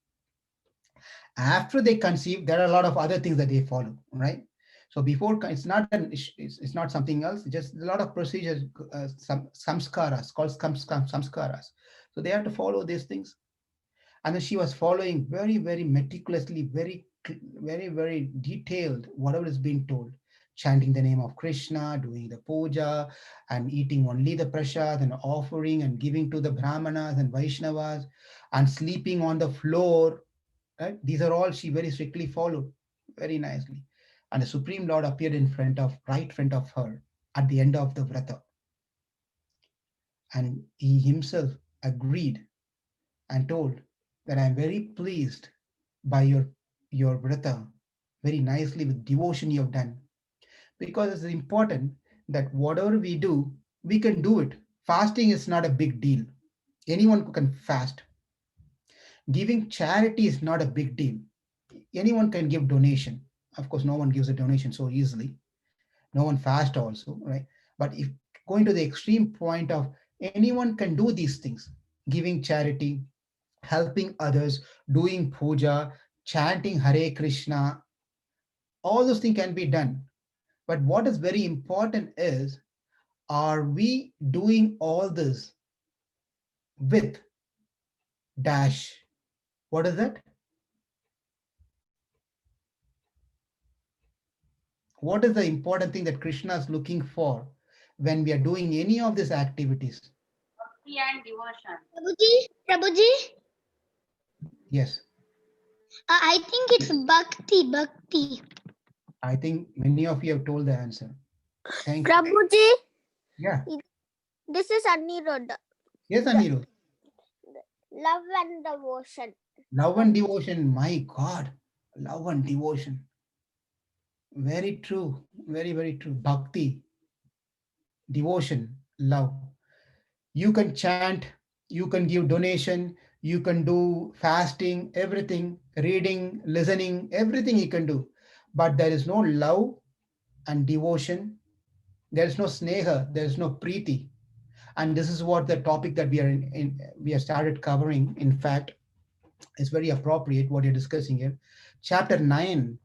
After they conceive, there are a lot of other things that they follow, right? So before, it's not it's not something else, just a lot of procedures, some samskaras called samskaras. So they have to follow these things. And then she was following very, very meticulously, very, very detailed whatever is being told, chanting the name of Krishna, doing the puja, and eating only the prasad and offering and giving to the brahmanas and Vaishnavas, and sleeping on the floor. Right? These are all she very strictly followed very nicely. And the Supreme Lord appeared in front of, right front of her at the end of the vrata, and he himself agreed and told that I am very pleased by your vrata, very nicely with devotion you have done. Because it's important that whatever we do, we can do it. Fasting is not a big deal. Anyone can fast. Giving charity is not a big deal. Anyone can give donation. Of course, no one gives a donation so easily. No one fast also, right? But if going to the extreme point of, anyone can do these things, giving charity, helping others, doing puja, chanting Hare Krishna, all those things can be done. But what is very important is, are we doing all this with dash? What is that? What is the important thing that Krishna is looking for when we are doing any of these activities? Bhakti and devotion. Prabhuji, Yes, I think it's bhakti, bhakti. I think many of you have told the answer. Thank you. Prabhuji, Yeah. this is Aniruddha. Yes, Anirudh. Love and devotion. Love and devotion. My God. Love and devotion. Very true. Very, very true. Bhakti, devotion, love. You can chant, you can give donation, you can do fasting, everything, reading, listening, everything you can do. But there is no love and devotion. There is no sneha, there is no preeti. And this is what the topic that we have started covering. In fact, it's very appropriate what you're discussing here. Chapter 9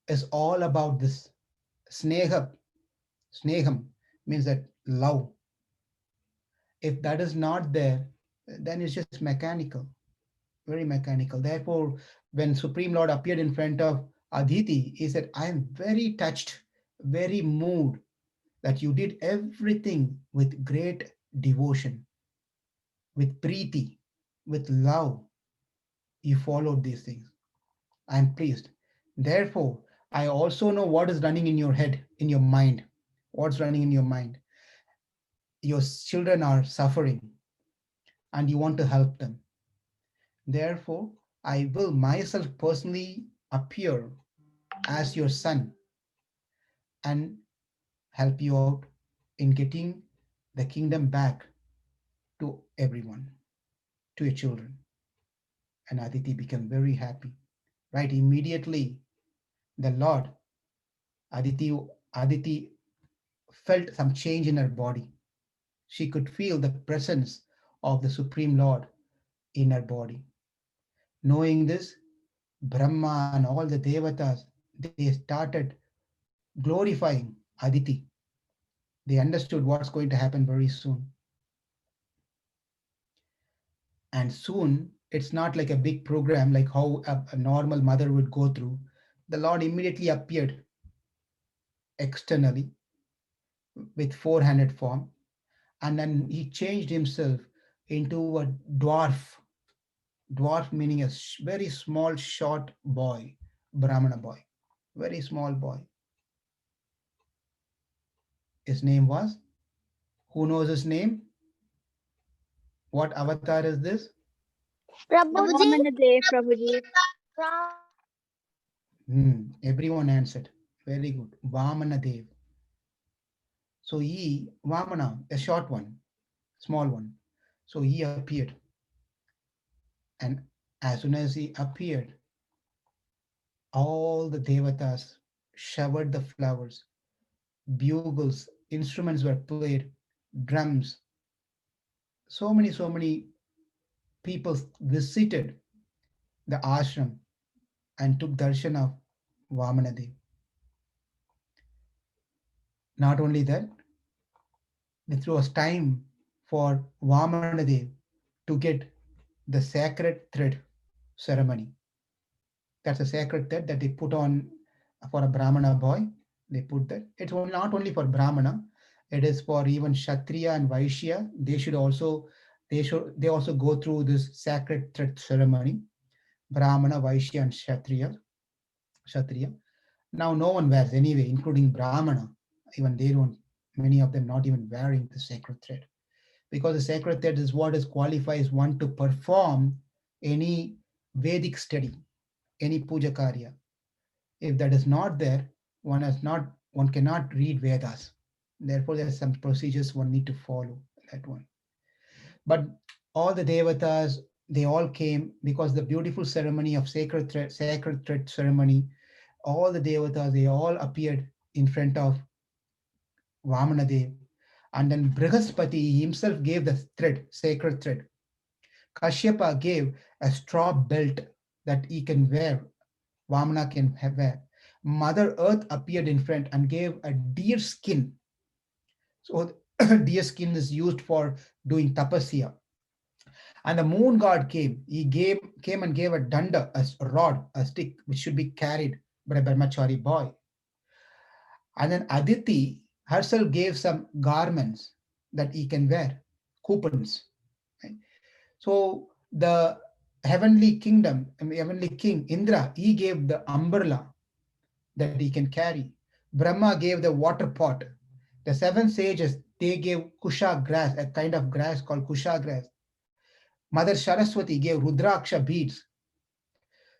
is all about this sneha. Sneham means that love. If that is not there, then it's just mechanical, very mechanical. Therefore, when Supreme Lord appeared in front of Aditi, he said, I am very touched, very moved that you did everything with great devotion, with preeti, with love. You followed these things. I am pleased. Therefore, I also know what is running in your head, in your mind. What's running in your mind? Your children are suffering and you want to help them. Therefore, I will myself personally appear as your son and help you out in getting the kingdom back to everyone, to your children. And Aditi became very happy. Right immediately, the Lord, Aditi felt some change in her body. She could feel the presence of the Supreme Lord in her body. Knowing this, Brahma and all the Devatas, they started glorifying Aditi. They understood what's going to happen very soon. And soon, it's not like a big program like how a normal mother would go through. The Lord immediately appeared externally with 400 form, and then he changed himself into a dwarf. Dwarf meaning a very small, short boy, Brahmana boy, very small boy. His name was, who knows his name? What avatar is this? Prabhuji, Vamanadev, Prabhuji. Everyone answered. Very good. Vamana Dev. So he, Vamana, a short one, small one. So he appeared. And as soon as he appeared, all the devatas showered the flowers, bugles, instruments were played, drums. So many people visited the ashram and took darshan of Vamanadev. Not only that, it was time for Vamanadev to get the sacred thread ceremony. That's a sacred thread that they put on for a Brahmana boy. They put that. It's not only for Brahmana, it is for even Kshatriya and Vaishya. They also go through this sacred thread ceremony. Brahmana, Vaishya, and Kshatriya. Now no one wears anyway, including Brahmana. Even they don't, many of them not even wearing the sacred thread. Because the sacred thread is what is qualifies one to perform any Vedic study, any puja karya. If that is not there, one cannot read Vedas. Therefore, there are some procedures one need to follow that one. But all the devatas, they all came because the beautiful ceremony of sacred thread ceremony, all the devatas, they all appeared in front of Vamanadev. And then Brihaspati himself gave the thread, sacred thread. Kashyapa gave a straw belt that he can wear, Vamana can wear. Mother Earth appeared in front and gave a deer skin. So deer skin is used for doing tapasya. And the moon god came. Came and gave a danda, a rod, a stick, which should be carried by a brahmachari boy. And then Aditi herself gave some garments that he can wear, coupons. Right? So the heavenly kingdom, heavenly king Indra, he gave the umbrella that he can carry. Brahma gave the water pot. The seven sages, they gave kusha grass, a kind of grass called kusha grass. Mother Saraswati gave rudraksha beads.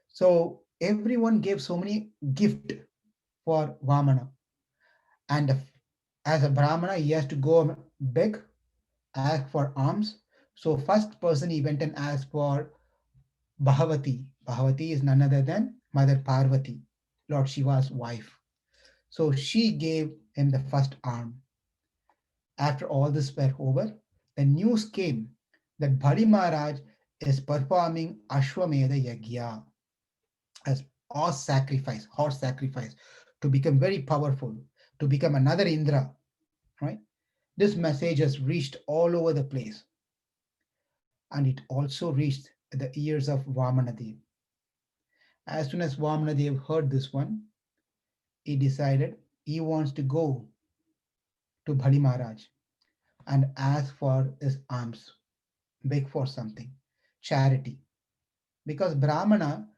So everyone gave so many gift for Vamana. And as a Brahmana, he has to go beg, ask for alms. So first person he went and asked for Bhagavati. Bhagavati is none other than Mother Parvati, Lord Shiva's wife. So she gave him the first arm. After all this were over, the news came that Bali Maharaj is performing Ashwamedha Yagya as horse sacrifice, to become very powerful, to become another Indra, right? This message has reached all over the place, and it also reached the ears of Vamanadev. As soon as Vamanadev heard this one, he decided he wants to go to Bali Maharaj and ask for his alms, beg for something, charity. Because Brahmana,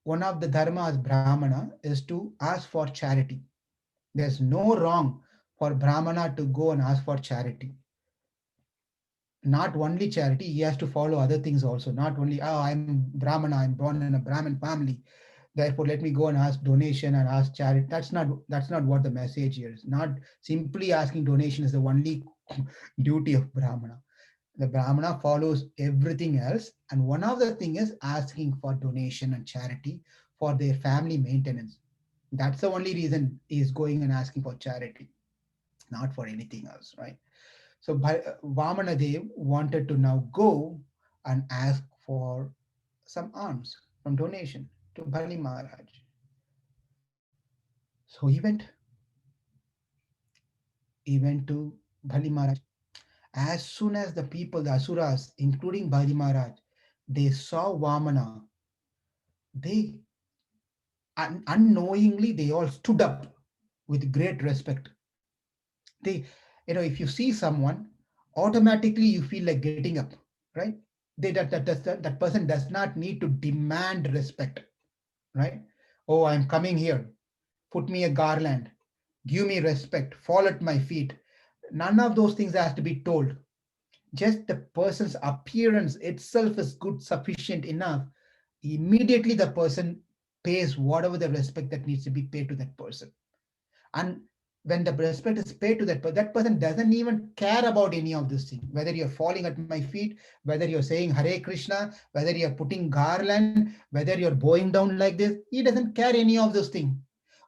one of the dharmas Brahmana is to ask for charity. There's no wrong for Brahmana to go and ask for charity. Not only charity, he has to follow other things also. Not only, oh, I'm Brahmana, I'm born in a Brahmin family. Therefore, let me go and ask donation and ask charity. That's not what the message here is. Not simply asking donation is the only duty of Brahmana. The Brahmana follows everything else, and one of the thing is asking for donation and charity for their family maintenance. That's the only reason he is going and asking for charity, not for anything else, right? So Vamana Dev wanted to now go and ask for some alms from donation to Bali Maharaj. So he went to Bali Maharaj. As soon as the people, the Asuras, including Bali Maharaj, they saw Vamana, they unknowingly they all stood up with great respect. They, if you see someone, automatically you feel like getting up, right? That person does not need to demand respect, right? Oh, I'm coming here. Put me a garland. Give me respect. Fall at my feet. None of those things has to be told. Just the person's appearance itself is good, sufficient enough. Immediately the person pays whatever the respect that needs to be paid to that person. And when the respect is paid to that person doesn't even care about any of this thing, whether you're falling at my feet, whether you're saying Hare Krishna, whether you're putting garland, whether you're bowing down like this, he doesn't care any of those things,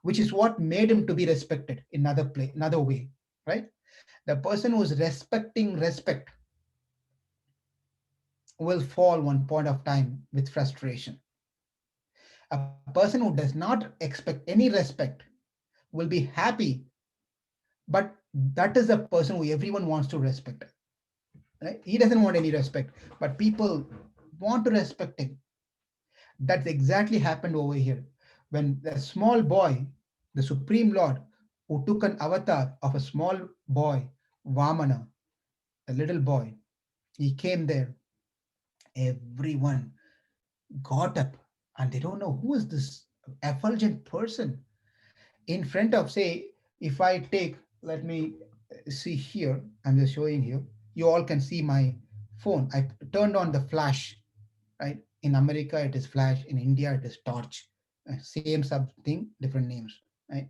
which is what made him to be respected in another way, right? The person who's respecting respect will fall one point of time with frustration. A person who does not expect any respect will be happy, but that is a person who everyone wants to respect, right? He doesn't want any respect, but people want to respect him. That's exactly happened over here when the small boy, the supreme lord, who took an avatar of a small boy, Vamana, a little boy, he came there. Everyone got up and they don't know who is this effulgent person in front of, say, if I take, let me see here, I'm just showing here, you all can see my phone. I turned on the flash, right? In America it is flash, in India it is torch. Same sub thing, different names, right?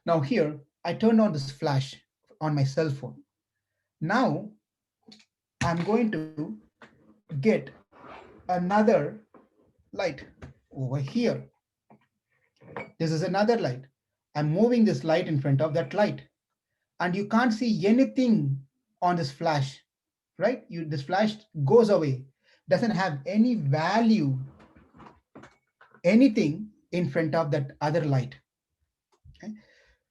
Now here I turned on this flash on my cell phone. Now I'm going to get another light over here. This is another light. I'm moving this light in front of that light, and you can't see anything on this flash, right? This flash goes away, doesn't have any value, anything in front of that other light. Okay?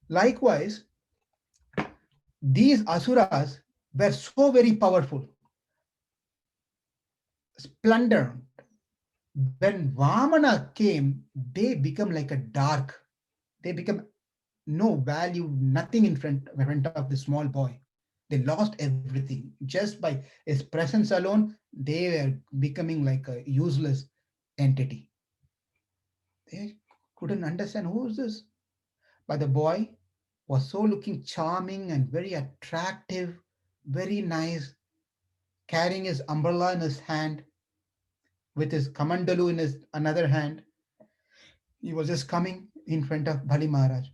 Likewise, these asuras were so very powerful, splendor. When Vamana came, they become like a dark. They become no value, nothing in front of the small boy. They lost everything just by his presence alone. They were becoming like a useless entity. They couldn't understand who is this, but the boy was so looking charming and very attractive, very nice, carrying his umbrella in his hand with his kamandalu in his another hand. He was just coming in front of Bali Maharaj.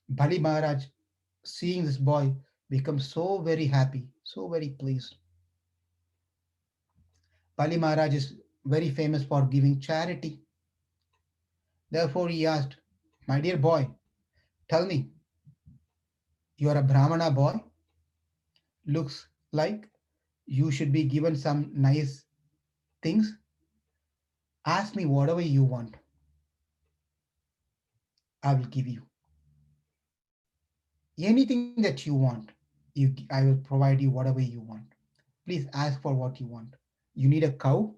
Bali Maharaj, seeing this boy, becomes so very happy, so very pleased. Bali Maharaj is very famous for giving charity. Therefore, he asked, my dear boy, tell me, you are a Brahmana boy. Looks like you should be given some nice things. Ask me whatever you want. I will give you anything that you want. I will provide you whatever you want. Please ask for what you want. You need a cow.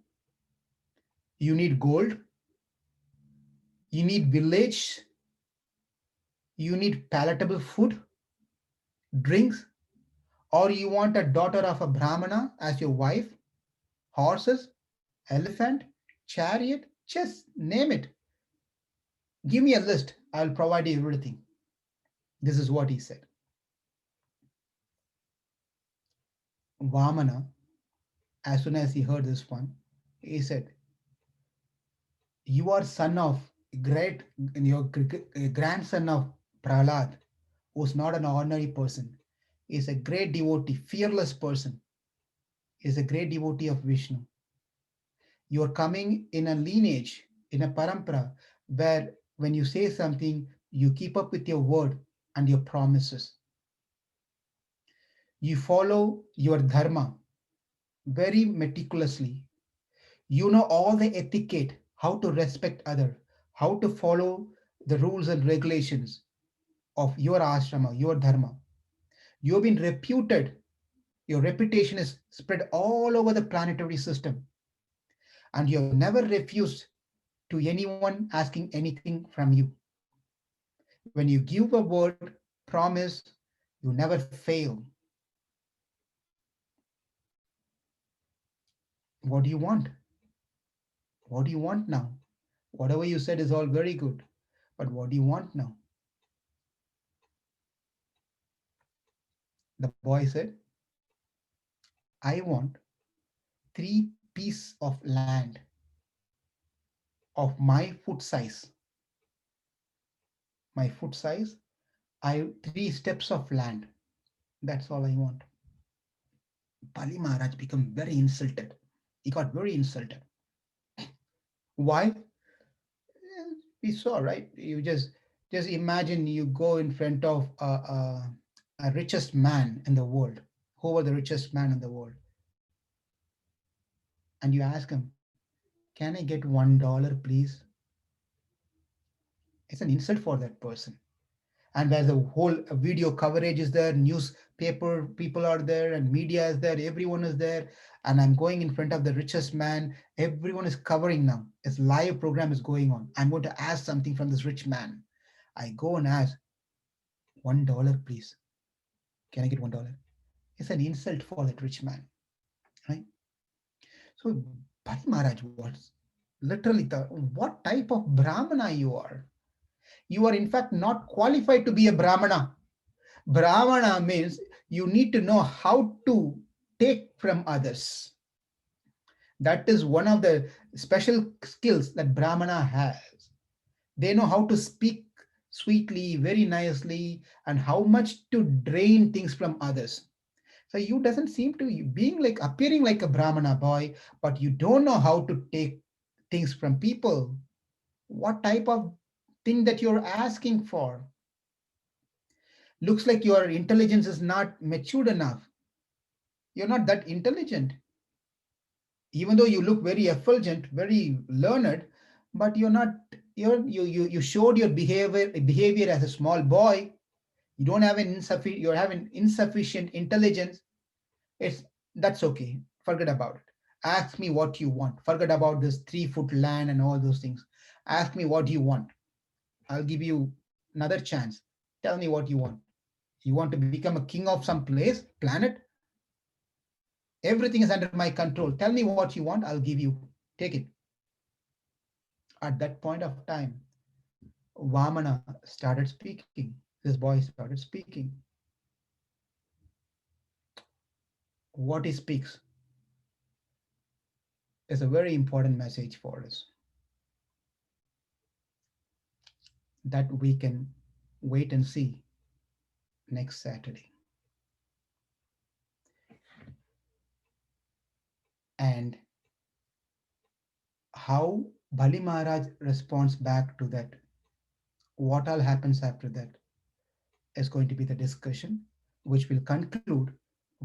You need gold. You need village. You need palatable food, drinks, or you want a daughter of a Brahmana as your wife, horses, elephant, chariot, just name it. Give me a list. I'll provide you everything. This is what he said. Vamana, as soon as he heard this one, he said, you are son of great, your grandson of Prahlad, who's not an ordinary person, is a great devotee, fearless person, is a great devotee of Vishnu. You are coming in a lineage, in a parampara, where when you say something, you keep up with your word and your promises. You follow your dharma very meticulously. You know all the etiquette, how to respect other, how to follow the rules and regulations of your ashrama, your dharma. You've been reputed, your reputation is spread all over the planetary system, and you have never refused to anyone asking anything from you. When you give a word, promise, you never fail. What do you want? What do you want now? Whatever you said is all very good, but what do you want now? The boy said, I want 3 pieces of land of my foot size. My foot size, I 3 steps of land. That's all I want. Bali Maharaj became very insulted. He got very insulted. Why? We saw, right? You just imagine you go in front of a richest man in the world, who were the richest man in the world, and you ask him, "Can I get $1, please?" It's an insult for that person. And where the whole video coverage is there, newspaper people are there, and media is there, everyone is there, and I'm going in front of the richest man. Everyone is covering now. His live program is going on. I'm going to ask something from this rich man. I go and ask, $1, please. Can I get $1? It's an insult for that rich man, right? So Bali Maharaj was literally the what type of Brahmana you are. You are in fact not qualified to be a Brahmana. Brahmana means you need to know how to take from others. That is one of the special skills that Brahmana has. They know how to speak sweetly, very nicely, and how much to drain things from others. So you doesn't seem to being like appearing like a Brahmana boy, but you don't know how to take things from people. What type of thing that you're asking for? Looks like your intelligence is not matured enough. You're not that intelligent, even though you look very effulgent, very learned, but you're not. You showed your behavior as a small boy. You don't have an insufficient. You're having insufficient intelligence. It's that's okay. Forget about it. Ask me what you want. Forget about this 3 foot land and all those things. Ask me what you want. I'll give you another chance. Tell me what you want. You want to become a king of some place, planet? Everything is under my control. Tell me what you want. I'll give you. Take it. At that point of time, Vamana started speaking. This boy started speaking. What he speaks is a very important message for us that we can wait and see next Saturday. And how Bali Maharaj responds back to that, what all happens after that, is going to be the discussion, which will conclude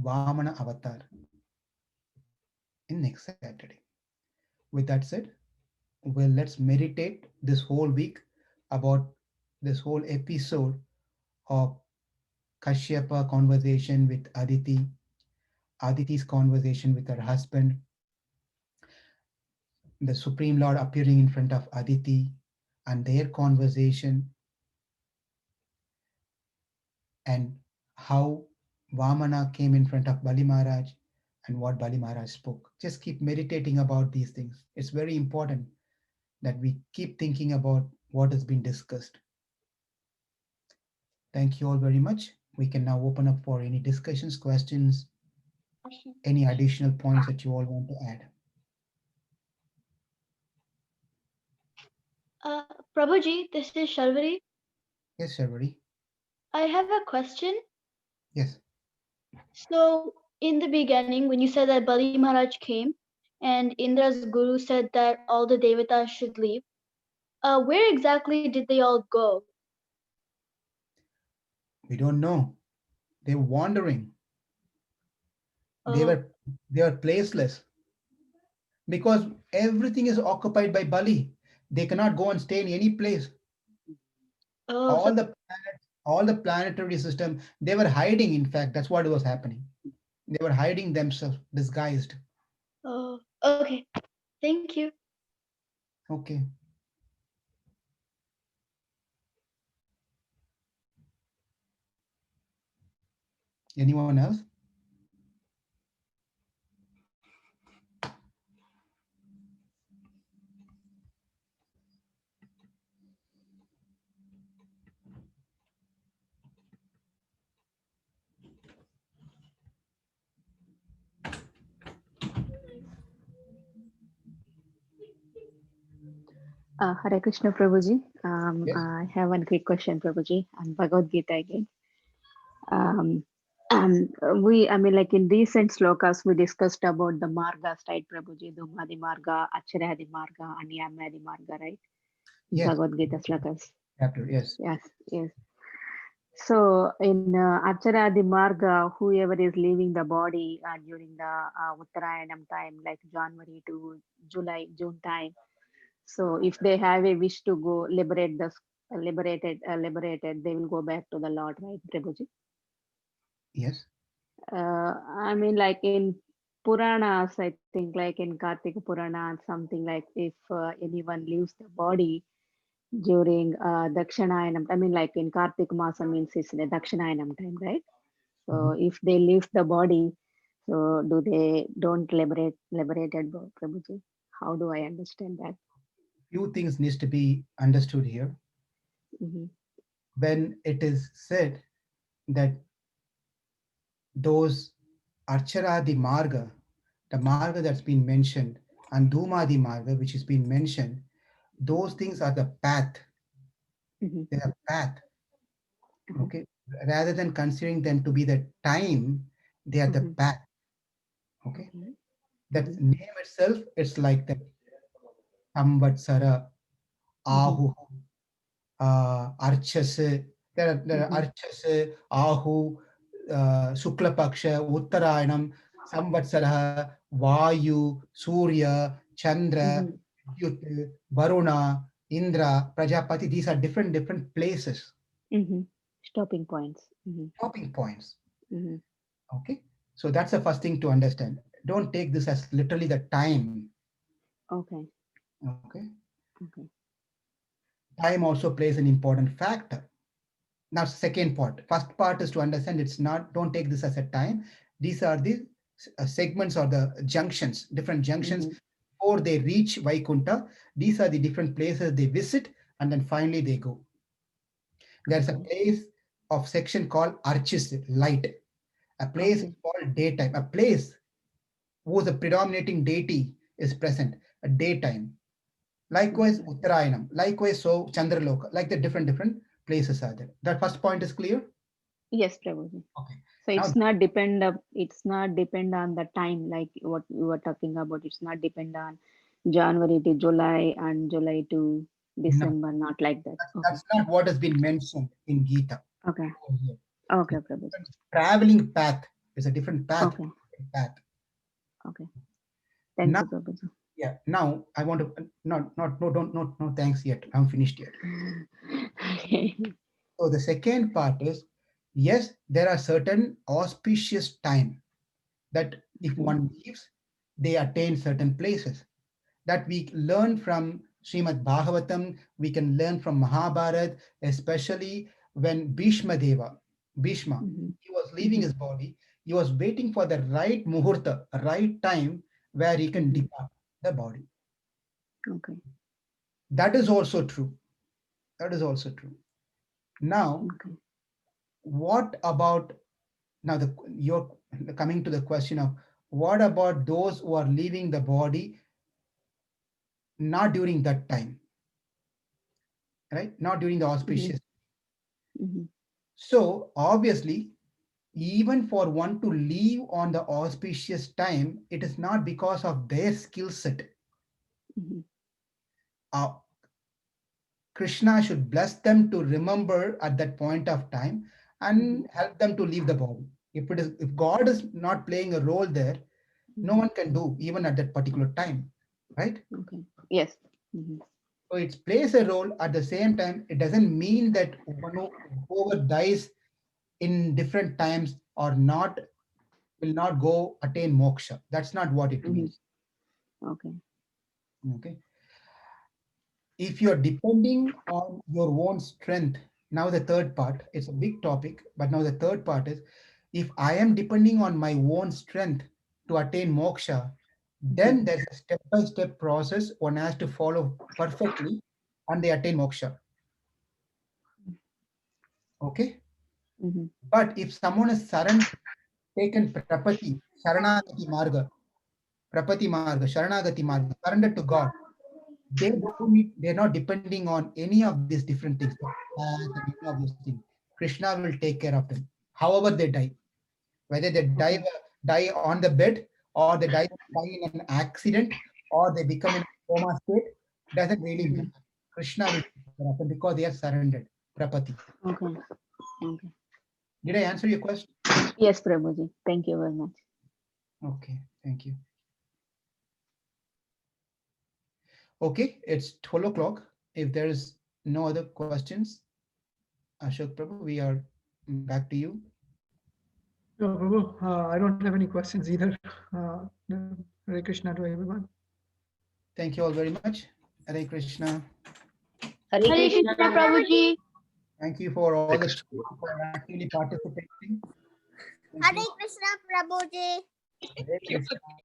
Vamana Avatar in next Saturday. With that said, well, let's meditate this whole week about this whole episode of Kashyapa conversation with Aditi, Aditi's conversation with her husband, the Supreme Lord appearing in front of Aditi, and their conversation, and how Vamana came in front of Bali Maharaj and what Bali Maharaj spoke. Just keep meditating about these things. It's very important that we keep thinking about what has been discussed. Thank you all very much. We can now open up for any discussions, questions, any additional points that you all want to add. Prabhuji, this is Sharvari. Yes, Sharvari. I have a question. Yes. So, in the beginning, when you said that Bali Maharaj came and Indra's guru said that all the devatas should leave, where exactly did they all go? We don't know. They were wandering. They Oh, were they were placeless because everything is occupied by Bali. They cannot go and stay in any place. oh, so, All the planets, all the planetary system, they were hiding. In fact, that's what was happening. They were hiding themselves, disguised. oh, okay. Thank you. Okay. Anyone else? Hare Krishna Prabhuji. Yes. I have one quick question, Prabhuji, on Bhagavad Gita again. Um, I mean, like in recent slokas, we discussed about the margas, right, Prabhuji? Dhumadi marga, Acharadi marga, and Yamadi marga, right? In Yes. Bhagavad Gita slokas. Chapter. Yes. Yes, yes. So in Acharadi marga, whoever is leaving the body during the Uttarayanam time, like January to July, June time. So if they have a wish to go liberate the liberated, they will go back to the Lord, right, Prabhuji? Yes. I mean, like in Puranas, I think like in Kartika Purana, something like if anyone leaves the body during Dakshinayanam, I mean, like in Kartika Masa means it's the Dakshinayanam time, right? Mhm. So if they leave the body, so do they don't liberated, Prabhuji? How do I understand that? Few things needs to be understood here. Mm-hmm, When it is said that those Archaradi Marga, the Marga that's been mentioned, and Dhumadi Marga, which has been mentioned, those things are the path. mm-hmm, They are path. mm-hmm, Okay. Rather than considering them to be the time, they are the mm-hmm. path. Okay. Okay. That Mm-hmm, name itself, it's like the Samvatsara, mm-hmm, Ahu, Archas. There are mm-hmm, Archas, Ahu, Sukla Paksha, Uttarayanam, Samvatsara, Vayu, Surya, Chandra, mm-hmm, Vidyut, Varuna, Indra, Prajapati. These are different places, mm-hmm. Stopping points. Mm-hmm, stopping points. mm-hmm. Okay. So that's the first thing to understand. Don't take this as literally the time. Okay, Okay. okay. Time also plays an important factor. Now, second part. First part is to understand it's not, don't take this as a time. These are the segments or the junctions, different junctions Mm-hmm, before they reach Vaikunta. These are the different places they visit and then finally they go. There's a okay, place of section called Archis, light. A place okay. is called daytime. A place whose the predominating deity is present, a daytime. Likewise, Okay. Uttarayanam. Likewise, so Chandraloka. Like the different places are there. That first point is clear. Yes, Prabhuji. Okay. So Now, it's not depend on the time like what you were talking about. It's not depend on January to July and July to no, December, not like that. Okay. that's not what has been mentioned in Gita. Okay. Over here. Okay, It's Prabhuji. a traveling path. It's a different path. Okay. Path. Okay. Thank Now, you, Prabhuji. yeah. Now I want to not no don't no thanks yet. I'm finished yet. Okay. So the second part is yes, there are certain auspicious time that if Mhm, one leaves, they attain certain places. That we learn from Srimad Bhagavatam, we can learn from Mahabharat, especially when Bhishma, mhm, he was leaving mhm, his body, he was waiting for the right muhurta, right time where he can mhm. depart the body. Okay. That is also true. That is also true. Now, Okay. what about now you're coming to the question of what about those who are leaving the body not during that time? right? Not during the Mhm. auspicious. Mhm. So obviously, even for one to live on the auspicious time, it is not because of their skill set. Mhm. Uh, Krishna should bless them to remember at that point of time Mhm. and help them to leave the body. If God is not playing a role there, no Mhm. one can do even at that particular time, right? Okay. Yes. Mhm. So it plays a role at the same time. It doesn't mean that whoever dies in different times or not will not go attain moksha. That's not what it Mhm. means. Okay. Okay. If you're depending on your own strength, now the third part, it's a big topic, but now the third part is if I am depending on my own strength to attain moksha, Mhm. then there's a step by step process one has to follow perfectly and they attain moksha. Okay. Mhm. But if someone has taken prapati, sharanagati marga, prapati marga, sharanagati marga, surrendered to God, they're not depending on any of these different things, the path and any of those things. Krishna will take care of them, however they die. Whether they Okay. die on the bed, or they die in an accident, or they become in a coma state, doesn't really Mhm. matter. Krishna will take care of them because they are surrendered. Prapati. Okay. Okay. Did I answer your question? Yes, Prabhuji. Thank you very much. Okay, thank you. Okay, it's 12 o'clock. If there is no other questions, Ashok Prabhu, we are back to you. No, Prabhu, I don't have any questions either. Hare Krishna to everyone. Thank you all very much. Hare Krishna. Hare Hare Krishna. Krishna Prabhuji. Thank you for all Hare the Krishna. people who are actively participating. Thank Hare you. Krishna Prabhuji. Hare Krishna.